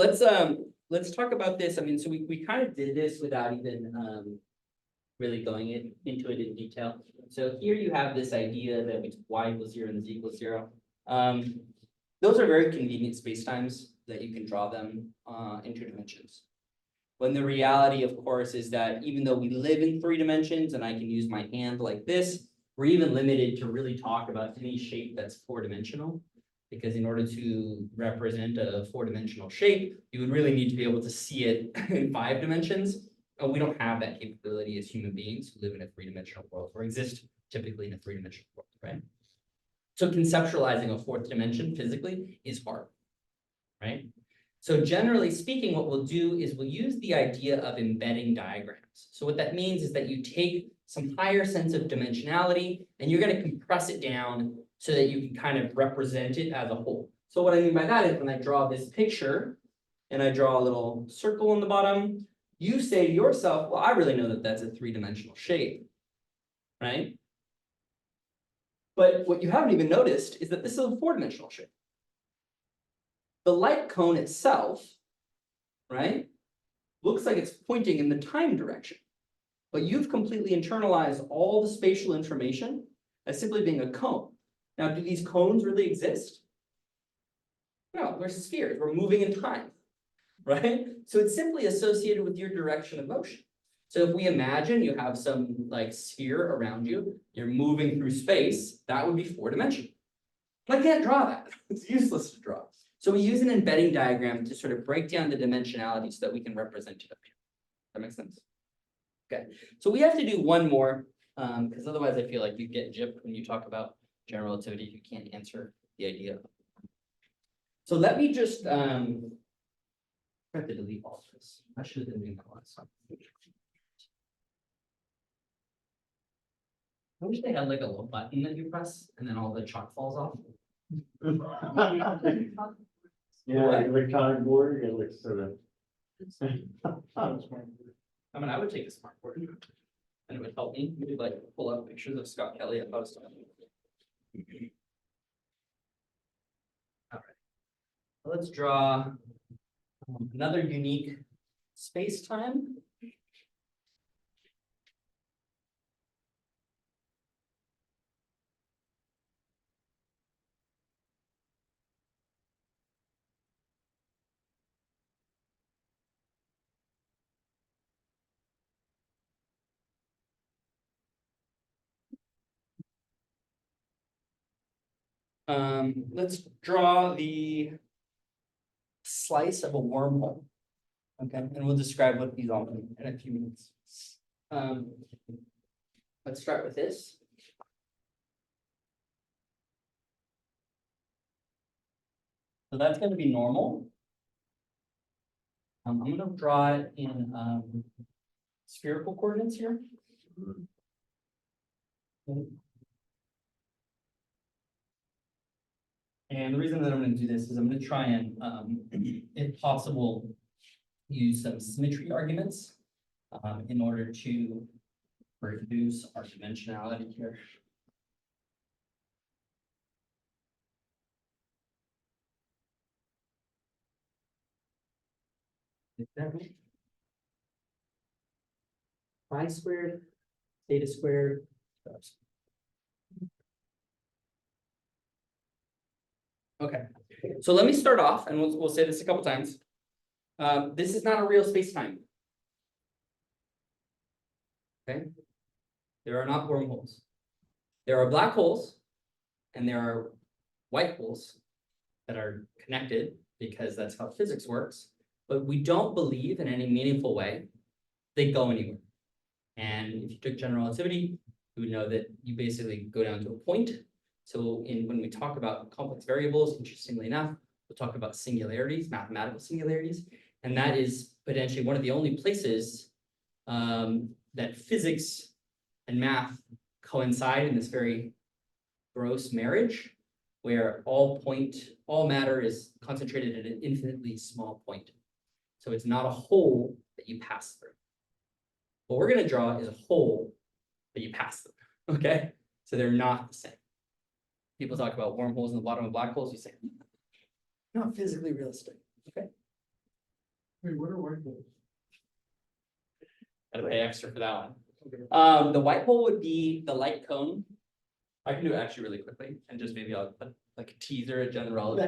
let's talk about this. I mean, so we kind of did this without even really going into it in detail. So here you have this idea that y equals 0 and z equals 0. Those are very convenient spacetimes that you can draw them in 2 dimensions. When the reality, of course, is that even though we live in 3 dimensions and I can use my hand like this, we're even limited to really talk about any shape that's 4-dimensional. Because in order to represent a 4-dimensional shape, you would really need to be able to see it in 5 dimensions. And we don't have that capability as human beings who live in a 3-dimensional world or exist typically in a 3-dimensional world, right? So conceptualizing a 4th dimension physically is hard, right? So generally speaking, what we'll do is we'll use the idea of embedding diagrams. So what that means is that you take some higher sense of dimensionality and you're going to compress it down so that you can kind of represent it as a whole. So what I mean by that is when I draw this picture and I draw a little circle on the bottom, you say to yourself, well, I really know that that's a 3-dimensional shape, right? But what you haven't even noticed is that this is a 4-dimensional shape. The light cone itself, right, looks like it's pointing in the time direction, but you've completely internalized all the spatial information as simply being a cone. Now, do these cones really exist? No, they're spheres. We're moving in time, right? So it's simply associated with your direction of motion. So if we imagine you have some like sphere around you, you're moving through space, that would be 4-dimensional. But I can't draw that. It's useless to draw. So we use an embedding diagram to sort of break down the dimensionality so that we can represent it up here. That makes sense? Okay, so we have to do one more, because otherwise I feel like you get gypped when you talk about general relativity if you can't answer the idea. So let me just try to delete all of this. I should have been doing that last time. I wish they had like a little button that you press and then all the chalk falls off. Yeah, like electronic board, it looks sort of. I mean, I would take a smart board and it would help me. Maybe like pull up pictures of Scott Kelly at post. All right. Let's draw another unique space-time. Let's draw the slice of a wormhole. Okay, and we'll describe what these all mean in a few minutes. Let's start with this. So that's going to be normal. I'm going to draw it in spherical coordinates here. And the reason that I'm going to do this is I'm going to try and, if possible, use some symmetry arguments in order to reduce our dimensionality here. Is that right? Pi squared, theta squared. Okay, so let me start off, and we'll say this a couple times. This is not a real space-time. Okay? There are not wormholes. There are black holes, and there are white holes that are connected because that's how physics works. But we don't believe in any meaningful way they go anywhere. And if you took general relativity, you would know that you basically go down to a point. So when we talk about complex variables, interestingly enough, we'll talk about singularities, mathematical singularities, and that is potentially one of the only places that physics and math coincide in this very gross marriage, where all matter is concentrated at an infinitely small point. So it's not a hole that you pass through. What we're going to draw is a hole that you pass through. Okay, so they're not the same. People talk about wormholes in the bottom of black holes. You say, not physically realistic. Okay. Wait, what are white holes? Gotta pay extra for that one. The white hole would be the light cone. I can do it actually really quickly, and just maybe I'll put like a teaser, a general.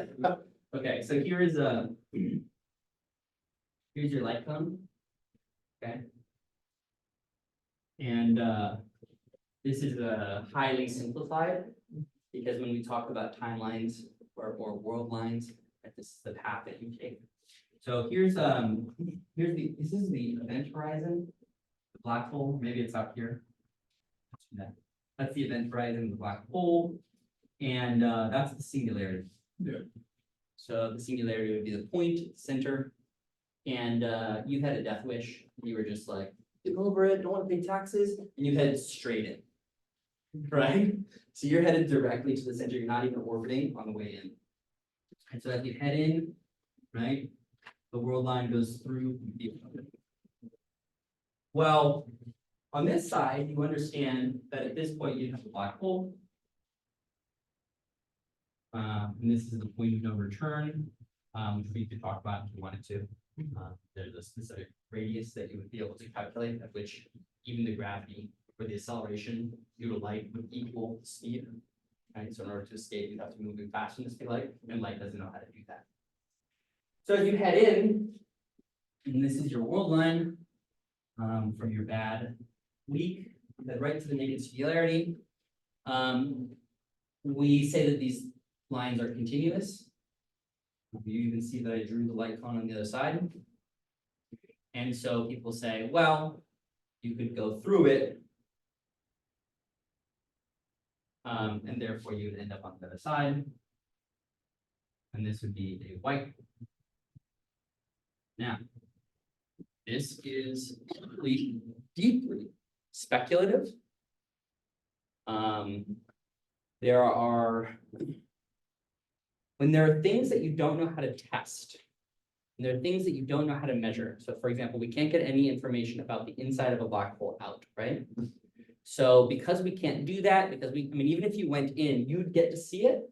Okay, so here's your light cone. Okay. And this is highly simplified, because when we talk about timelines or world lines, this is the path that you take. So this is the event horizon, the black hole. Maybe it's up here. That's the event horizon of the black hole, and that's the singularity. Yeah. So the singularity would be the point, center, and you had a death wish. You were just like, get over it, don't want to pay taxes, and you headed straight in, right? So you're headed directly to the center. You're not even orbiting on the way in. And so as you head in, right, the world line goes through the. Well, on this side, you understand that at this point you have a black hole. And this is the point of no return, which we could talk about if you wanted to. There's a specific radius that you would be able to calculate, at which even the gravity or the acceleration due to light would equal speed. Right? So in order to escape, you'd have to move faster than the speed of light, and light doesn't know how to do that. So as you head in, and this is your world line from your bad week, head right to the negative singularity. We say that these lines are continuous. You even see that I drew the light cone on the other side. And so people say, well, you could go through it. And therefore you would end up on the other side. And this would be a white. Now, this is deeply speculative. When there are things that you don't know how to test, and there are things that you don't know how to measure. So for example, we can't get any information about the inside of a black hole out, right? So because we can't do that, because even if you went in, you'd get to see it,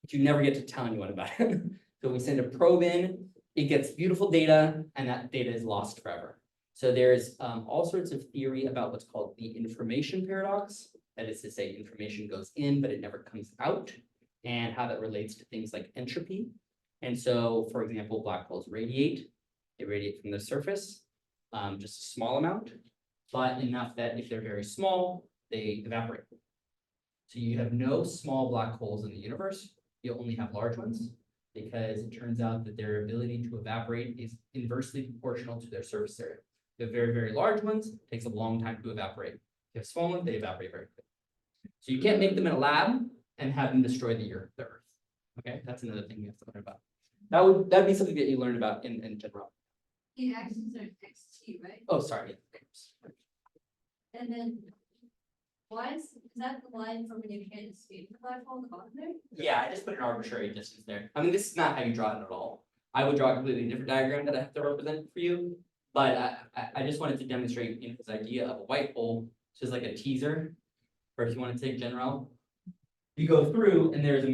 but you never get to tell anyone about it. So we send a probe in, it gets beautiful data, and that data is lost forever. So there's all sorts of theory about what's called the information paradox. That is to say, information goes in, but it never comes out, and how that relates to things like entropy. And so, for example, black holes radiate. They radiate from the surface, just a small amount, but enough that if they're very small, they evaporate. So you have no small black holes in the universe. You only have large ones, because it turns out that their ability to evaporate is inversely proportional to their surface area. The very, very large ones, it takes a long time to evaporate. If you have small ones, they evaporate very quickly. So you can't make them in a lab and have them destroy the Earth. Okay, that's another thing you have to learn about. That'd be something that you learn about in general. The axes are XT, right? Oh, sorry. And then, why is that the line from when you can't escape the black hole, the bottom there? Yeah, I just put an arbitrary distance there. I mean, this is not how you draw it at all. I would draw a completely different diagram that I have to represent for you. But I just wanted to demonstrate this idea of a white hole just like a teaser, or if you want to take general, you go through and there's a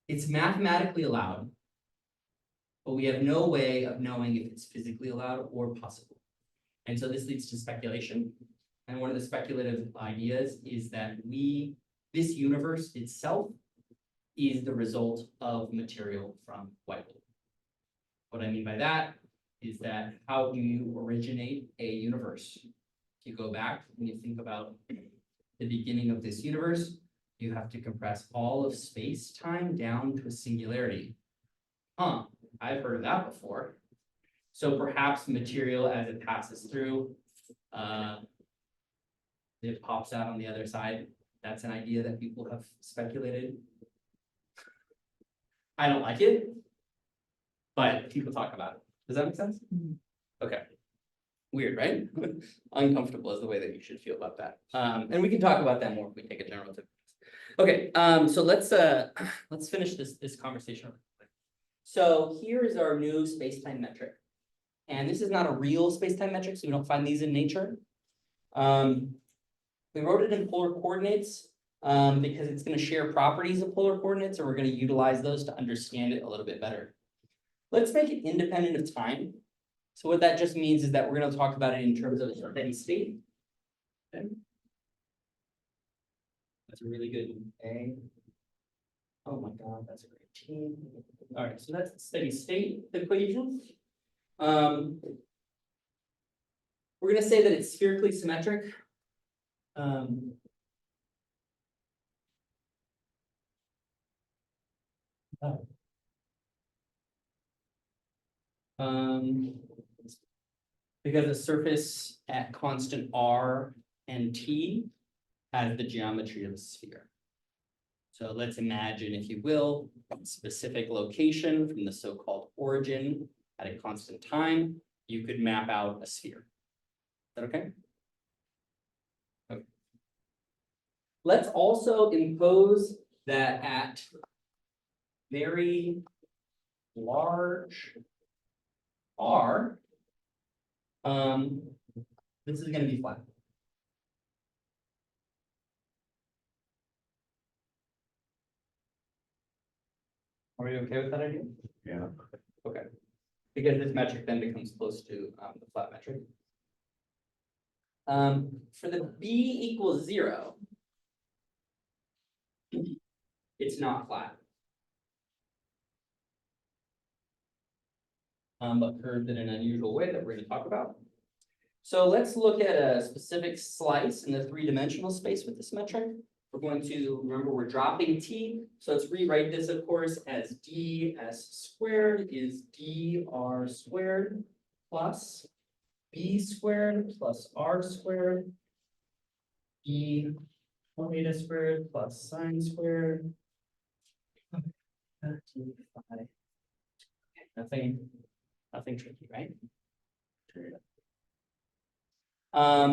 it's mathematically allowed, but we have no way of knowing if it's physically allowed or possible. And so this leads to speculation. And one of the speculative ideas is that this universe itself is the result of material from white hole. What I mean by that is that how do you originate a universe? If you go back and you think about the beginning of this universe, you have to compress all of space-time down to a singularity. Huh, I've heard of that before. So perhaps material as it passes through, it pops out on the other side. That's an idea that people have speculated. I don't like it, but people talk about it. Does that make sense? Okay. Weird, right? Uncomfortable is the way that you should feel about that. And we can talk about that more if we take a general tip. Okay, so let's finish this conversation. So here is our new space-time metric. And this is not a real space-time metric, so we don't find these in nature. We wrote it in polar coordinates because it's going to share properties of polar coordinates, and we're going to utilize those to understand it a little bit better. Let's make it independent of time. So what that just means is that we're going to talk about it in terms of steady state. Okay. That's a really good A. Oh my God, that's a great team. All right, so that's the steady state equation. We're going to say that it's spherically symmetric. Because the surface at constant r and t has the geometry of a sphere. So let's imagine, if you will, a specific location from the so-called origin at a constant time, you could map out a sphere. Is that okay? Okay. Let's also impose that at very large r, this is going to be flat. Are we okay with that idea? Yeah. Okay. Because this metric then becomes close to the flat metric. For the b equals 0, it's not flat. But curved in an unusual way that we're going to talk about. So let's look at a specific slice in the three-dimensional space with this metric. We're going to, remember, we're dropping t, so let's rewrite this, of course, as ds squared is dr squared plus b squared plus r squared, d omega squared plus sine squared. Nothing tricky, right? How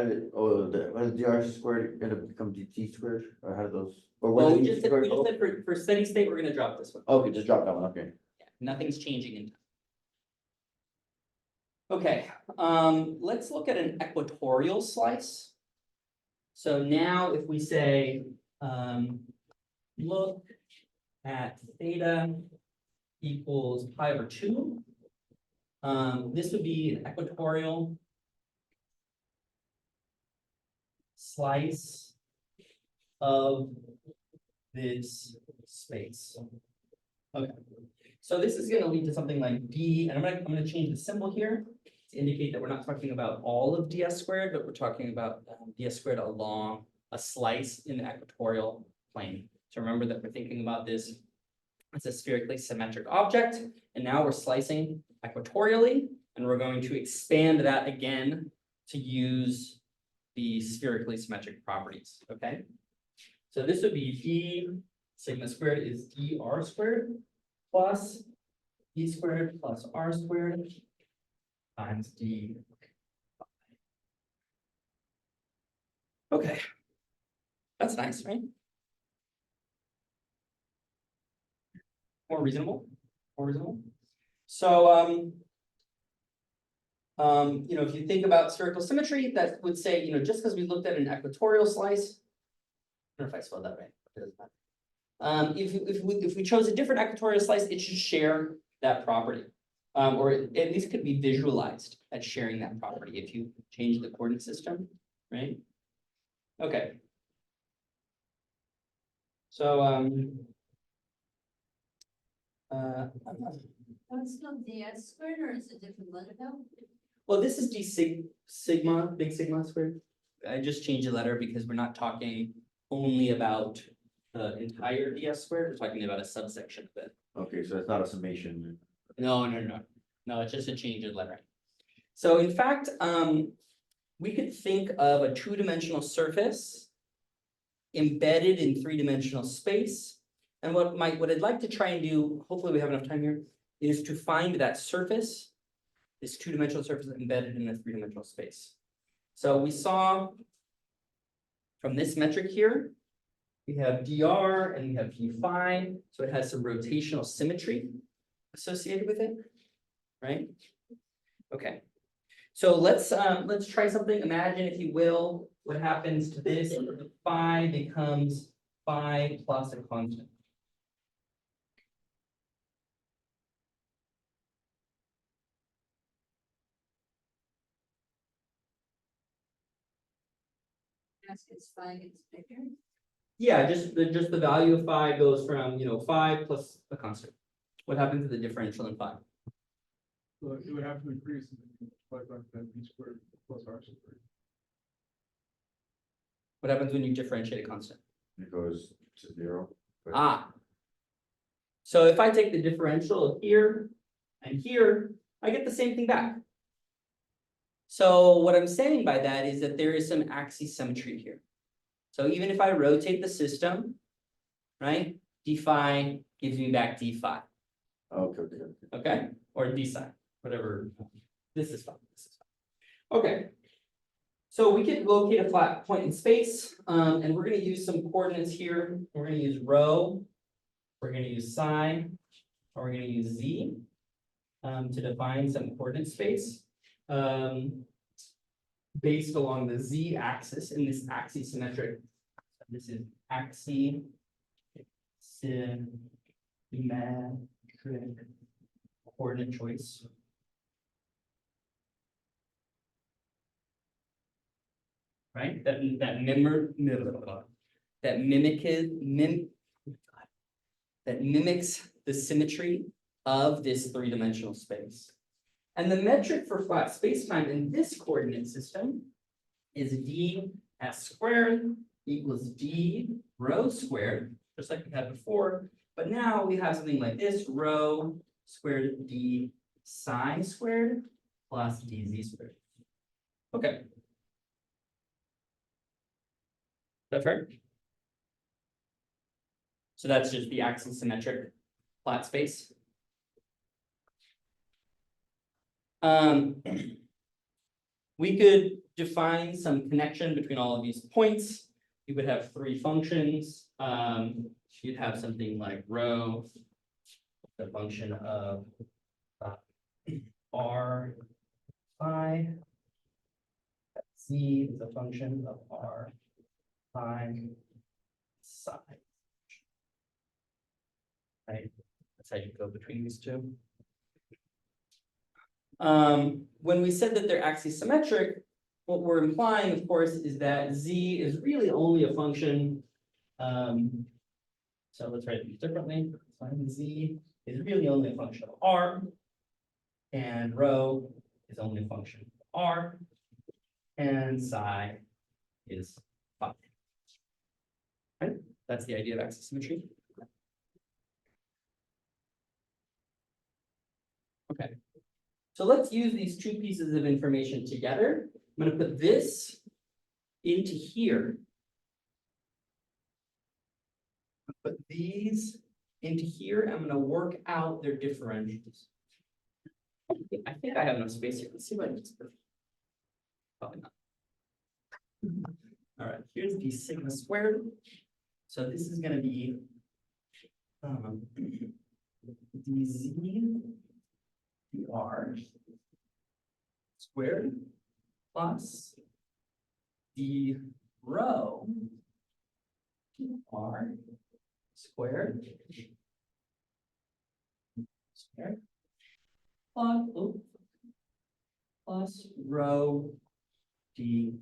did it, how does dr squared end up become dt squared, or how do those? Or what Well, is we dt just said squared? for steady state, we're gonna drop this one. Okay, just drop that one, okay. Nothing's changing in time. Okay, let's look at an equatorial slice. So now if we say, look at theta equals pi over 2, this would be an equatorial slice of this space. Okay, so this is going to lead to something like d, and I'm gonna change the symbol here to indicate that we're not talking about all of ds squared, but we're talking about ds squared along a slice in the equatorial plane. So remember that we're thinking about this as a spherically symmetric object, and now we're slicing equatorially, and we're going to expand that again to use the spherically symmetric properties, okay? So this would be d sigma squared is dr squared plus d squared plus r squared times d. Okay, that's nice, right? More reasonable, more reasonable. So You know, if you think about spherical symmetry, that would say, you know, just because we looked at an equatorial slice. I don't know if I spelled that right, but it doesn't matter. If we chose a different equatorial slice, it should share that property. Or at least could be visualized as sharing that property if you change the coordinate system, right? Okay. So, That's not DS squared or is it different letter though? well, this is sigma, big sigma squared. I just changed the letter because we're not talking only about the entire ds squared, we're talking about a subsection of it. Okay, so it's not a summation. No, it's just a change in lettering. So in fact, we could think of a two-dimensional surface embedded in three-dimensional space. And what I'd like to try and do, hopefully we have enough time here, is to find that surface, this two-dimensional surface embedded in a three-dimensional space. So we saw from this metric here, we have dr and we have phi, so it has some rotational symmetry associated with it, right? Okay, so let's try something. Imagine, if you will, what happens to this. Phi becomes phi plus a constant. Ask it's fine, it's bigger. Yeah, just the value of phi goes from, you know, phi plus a constant. What happens to the differential in phi? So it would have to increase by b squared plus r squared. What happens when you differentiate a constant? It goes to 0. Ah. So if I take the differential of here and here, I get the same thing back. So what I'm saying by that is that there is some axisymmetry here. So even if I rotate the system, right, d phi gives me back d phi. Okay. Okay, or d psi, whatever. This is fine. This is fine. Okay. So we can locate a flat point in space, and we're going to use some coordinates here. We're going to use rho, we're going to use psi, and we're going to use z to define some coordinate space based along the z-axis in this axisymmetric. This is axisymmetric coordinate choice. Right, that mimics the symmetry of this three-dimensional space. And the metric for flat spacetime in this coordinate system is d s squared equals d rho squared, just like we had before. But now we have something like this, rho squared d psi squared plus dz squared. Okay. That's right. So that's just the axisymmetric flat space. We could define some connection between all of these points. We would have three functions. You'd have something like rho, the function of r phi. Z is a function of r phi psi. Right, that's how you go between these two. When we said that they're axisymmetric, what we're implying, of course, is that z is really only a function. So let's write these differently. Z is really only a function of r, and rho is only a function of r, and psi is phi. Right? That's the idea of axisymmetry. Okay. So let's use these two pieces of information together. I'm going to put this into here. Put these into here. I'm going to work out their differentials. I think I have enough space here. Let's see what I can do. Probably not. All right, here's the sigma squared. So this is going to be dz dr squared plus d rho r squared plus rho d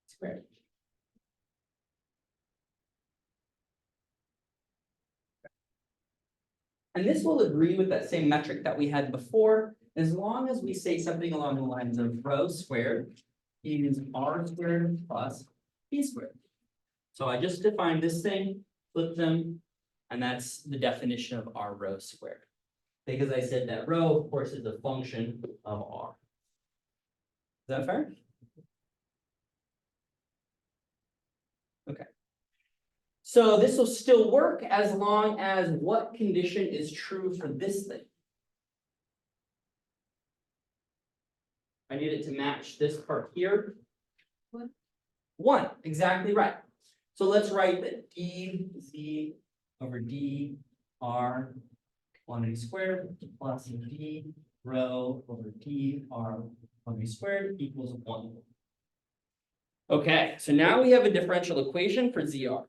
squared. And this will agree with that same metric that we had before, as long as we say something along the lines of rho squared is r squared plus b squared. So I just defined this thing, flip them, and that's the definition of r rho squared. Because I said that rho, of course, is a function of r. Is that fair? Okay. So this will still work as long as what condition is true for this thing? I need it to match this part here. What? 1, exactly right. So let's write that dz over d r quantity squared plus d rho over d r quantity squared equals 1. Okay, so now we have a differential equation for zr.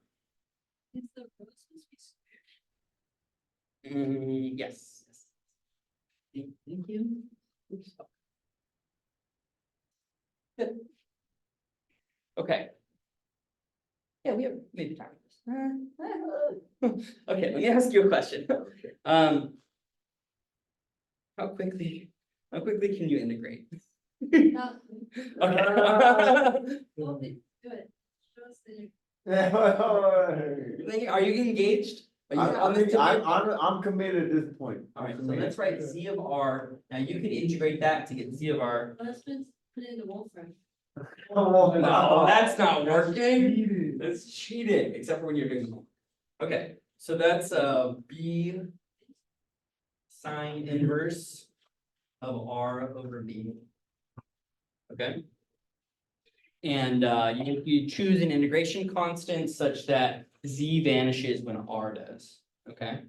Is the row supposed to be square? Yes. Thank you. Oops. Good. Okay. Yeah, we have maybe time for this. Okay, let me ask you a question. How quickly can you integrate? Not, Okay. well, do it. Show us the. Are you engaged? Are you on this topic? I'm committed at this point. All right, so let's write z of r. Now you can integrate that to get z of r. Let's put it in the Wolfram. No, that's not working. That's cheating, except for when you're doing homework. Okay, so that's b sine inverse of r over b. Okay. And you choose an integration constant such that z vanishes when r does. Okay.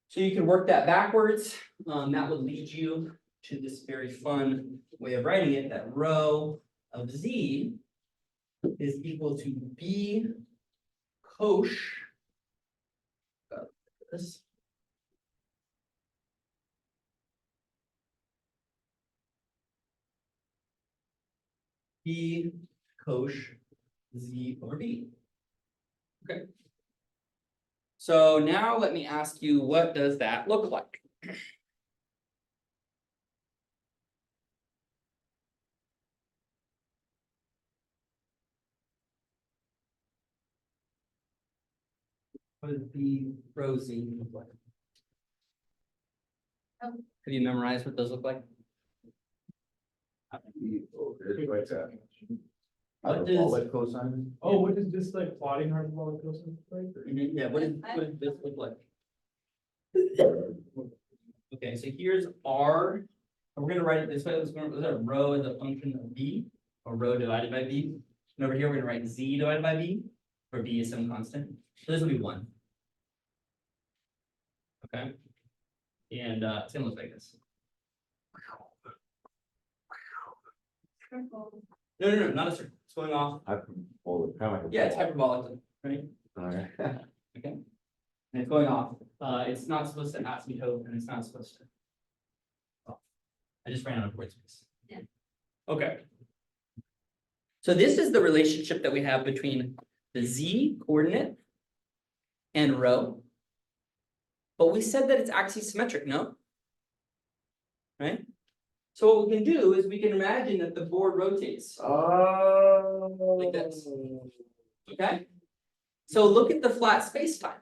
So you can work that backwards. That would lead you to this very fun way of writing it, that rho of z is equal to b cosh this b cosh z over b. Okay. So now let me ask you, what does that look like? What does b rho z look like? Oh. Have you memorized what those look like? What does- Hyperbolic cosine. Oh, what is this like plotting hyperbolic cosine like? Yeah, what does this look like? Okay, so here's r, and we're gonna write it this way, was that rho as a function of b, or rho divided by b? And over here, we're gonna write z divided by b, where b is some constant, so this will be 1. Okay? And it's gonna look like this. No, not a circle, it's going off, Hyperbolic, kind of like. yeah, it's hyperbolic, right? Alright. Okay? And it's going off, it's not supposed to asymptote, and it's not supposed to. Oh, I just ran out of word space. Yeah. Okay. So this is the relationship that we have between the z coordinate and rho. But we said that it's axisymmetric, no? Right? So what we can do is we can imagine that the board rotates, Oh. Like this. okay? So look at the flat space-time.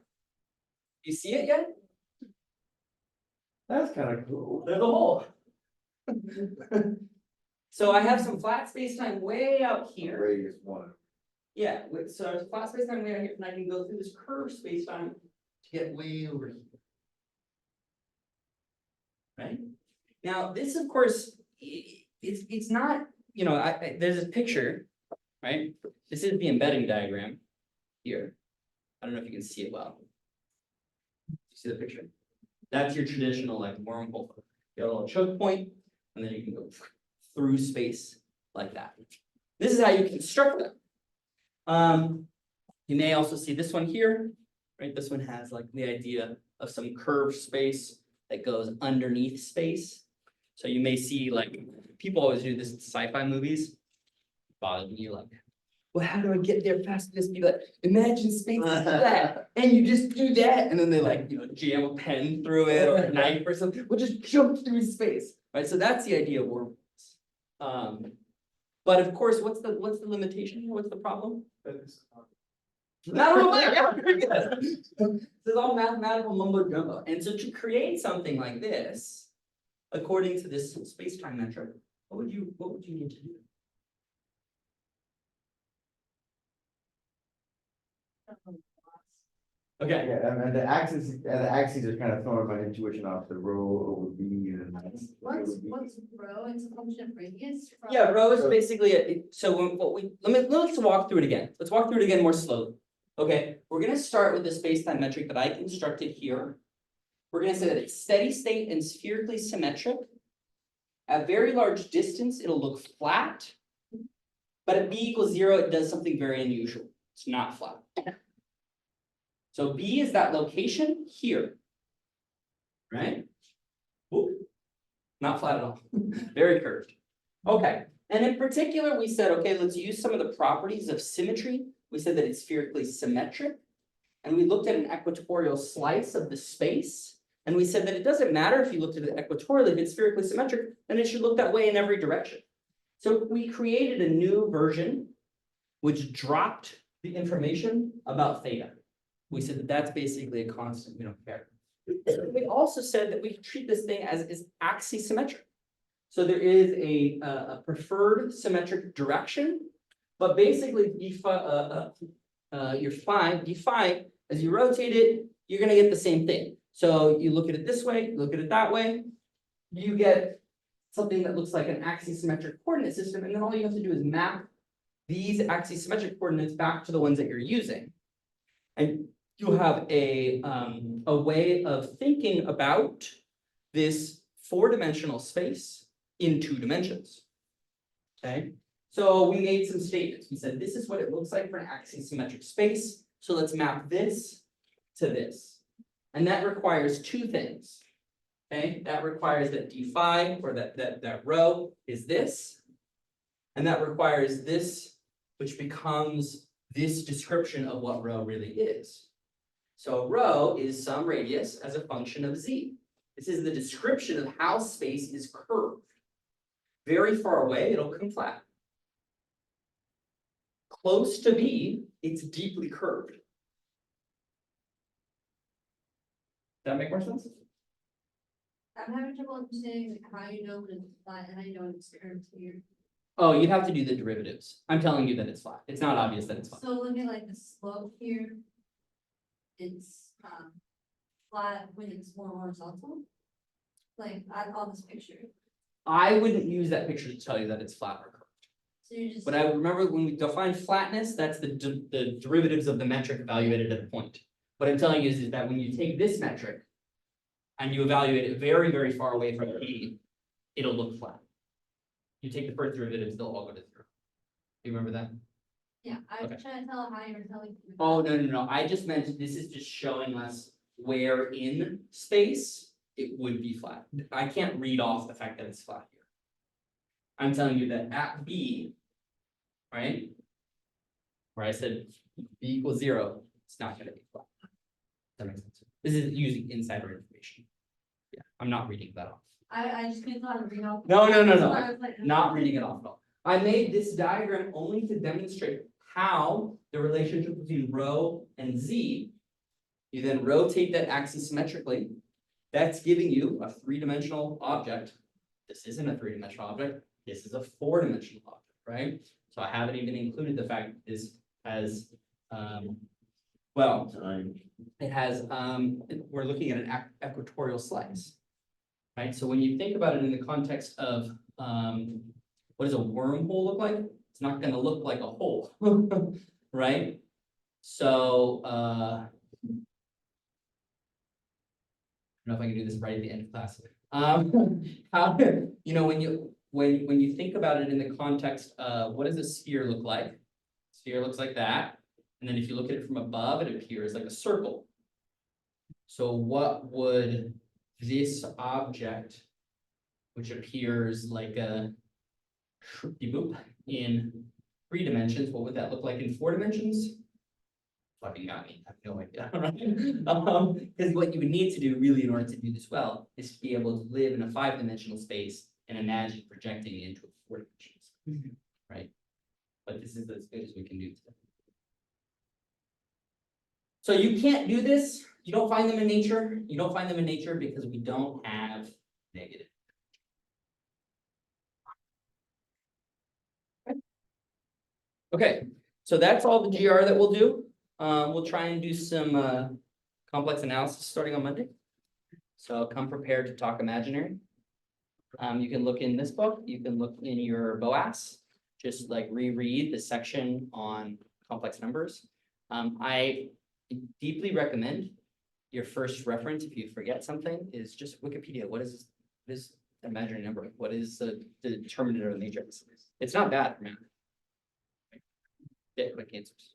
You see it yet? That's kind of cool. There's a hole. So I have some flat space-time way out here. Radius 1. Yeah, so there's flat space-time way out here, and I can go through this curved space-time to get way over here. Right? Now, this, of course, it's not, you know, there's a picture, right? This is the embedding diagram here. I don't know if you can see it well. See the picture? That's your traditional like wormhole. You got a little choke point, and then you can go through space like that. This is how you construct them. You may also see this one here, right? This one has like the idea of some curved space that goes underneath space. So you may see like, people always do this in sci-fi movies. Bothering you like, well, how do I get there fast? Just be like, imagine space is flat, and you just do that, and then they like, jam a pen through it or a knife or something. We'll just jump through space, right? So that's the idea of wormholes. But of course, what's the limitation here? What's the problem? Not all this is all mathematical mumbo jumbo. And so to create something like this, according to this space-time metric, what would you need to do? Okay, Yeah, and the axes are kind of throwing my intuition off the row would be and that's. What's rho, it's a function of radius from. yeah, rho is basically let's walk through it again. Let's walk through it again more slowly. Okay, we're gonna start with the space-time metric that I constructed here. We're gonna say that it's steady state and spherically symmetric. At very large distance, it'll look flat. But at b = 0, it does something very unusual. It's not flat. So B is that location here. Right? Oop. Not flat at all. Very curved. Okay, and in particular, we said, okay, let's use some of the properties of symmetry. We said that it's spherically symmetric. And we looked at an equatorial slice of the space. And we said that it doesn't matter if you looked at it equatorially, if it's spherically symmetric, then it should look that way in every direction. So we created a new version which dropped the information about theta. We said that that's basically a constant, we don't care. We also said that we treat this thing as is axisymmetric. So there is a preferred symmetric direction, but basically d phi, as you rotate it, you're gonna get the same thing. So you look at it this way, you look at it that way, you get something that looks like an axisymmetric coordinate system, and then all you have to do is map these axisymmetric coordinates back to the ones that you're using. And you'll have a way of thinking about this 4-dimensional space in 2 dimensions. Okay, so we made some statements. We said this is what it looks like for an axisymmetric space. So let's map this to this. And that requires 2 things. Okay, that requires that d phi, or that rho is this. And that requires this, which becomes this description of what rho really is. So rho is some radius as a function of z. This is the description of how space is curved. Very far away, it'll come flat. Close to B, it's deeply curved. Does that make more sense? I'm having trouble understanding how you know when it's flat and I know it's curved here. Oh, you'd have to do the derivatives. I'm telling you that it's flat. It's not obvious that it's flat. So look at like the slope here. It's flat when it's more horizontal. Like on this picture. I wouldn't use that picture to tell you that it's flat or curved. So you're just. But I remember when we define flatness, that's the derivatives of the metric evaluated at a point. What I'm telling you is that when you take this metric and you evaluate it very, very far away from P, it'll look flat. You take the first derivatives, they'll all go to 0. Do you remember that? Yeah, I was Okay. trying to tell how you were telling. Oh, no. I just meant this is just showing us where in space it would be flat. I can't read off the fact that it's flat here. I'm telling you that at B, right? Where I said B = 0, it's not gonna be flat. That makes sense. This is using insider information. Yeah, I'm not reading that off. I just couldn't thought of read off. No. So I was like, Not reading it off at all. I made this diagram only to demonstrate how the relationship between rho and z. You then rotate that axisymmetrically. That's giving you a 3-dimensional object. This isn't a 3-dimensional object. This is a 4-dimensional object, right? So I haven't even included the fact that this has, it has, we're looking at an equatorial slice. Right, so when you think about it in the context of what does a wormhole look like? It's not going to look like a hole, right? So I don't know if I can do this right at the end of class. How when when you think about it in the context of what does a sphere look like? Sphere looks like that, and then if you look at it from above, it appears like a circle. So what would this object, which appears like a boop in 3 dimensions, what would that look like in 4 dimensions? Fucking got me, I have no idea, right? Because what you would need to do really in order to do this well is to be able to live in a 5-dimensional space and imagine projecting it into a 4 dimensions, right? But this is as good as we can do today. So you can't do this, you don't find them in nature, because we don't have negative. Okay, so that's all the GR that we'll do. We'll try and do some complex analysis starting on Monday. So come prepared to talk imaginary. You can look in this book, you can look in your BOAS, just like reread the section on complex numbers. I deeply recommend your first reference, if you forget something, is just Wikipedia. What is this imaginary number? What is the determinant of the matrix? It's not bad, man. Get quick answers.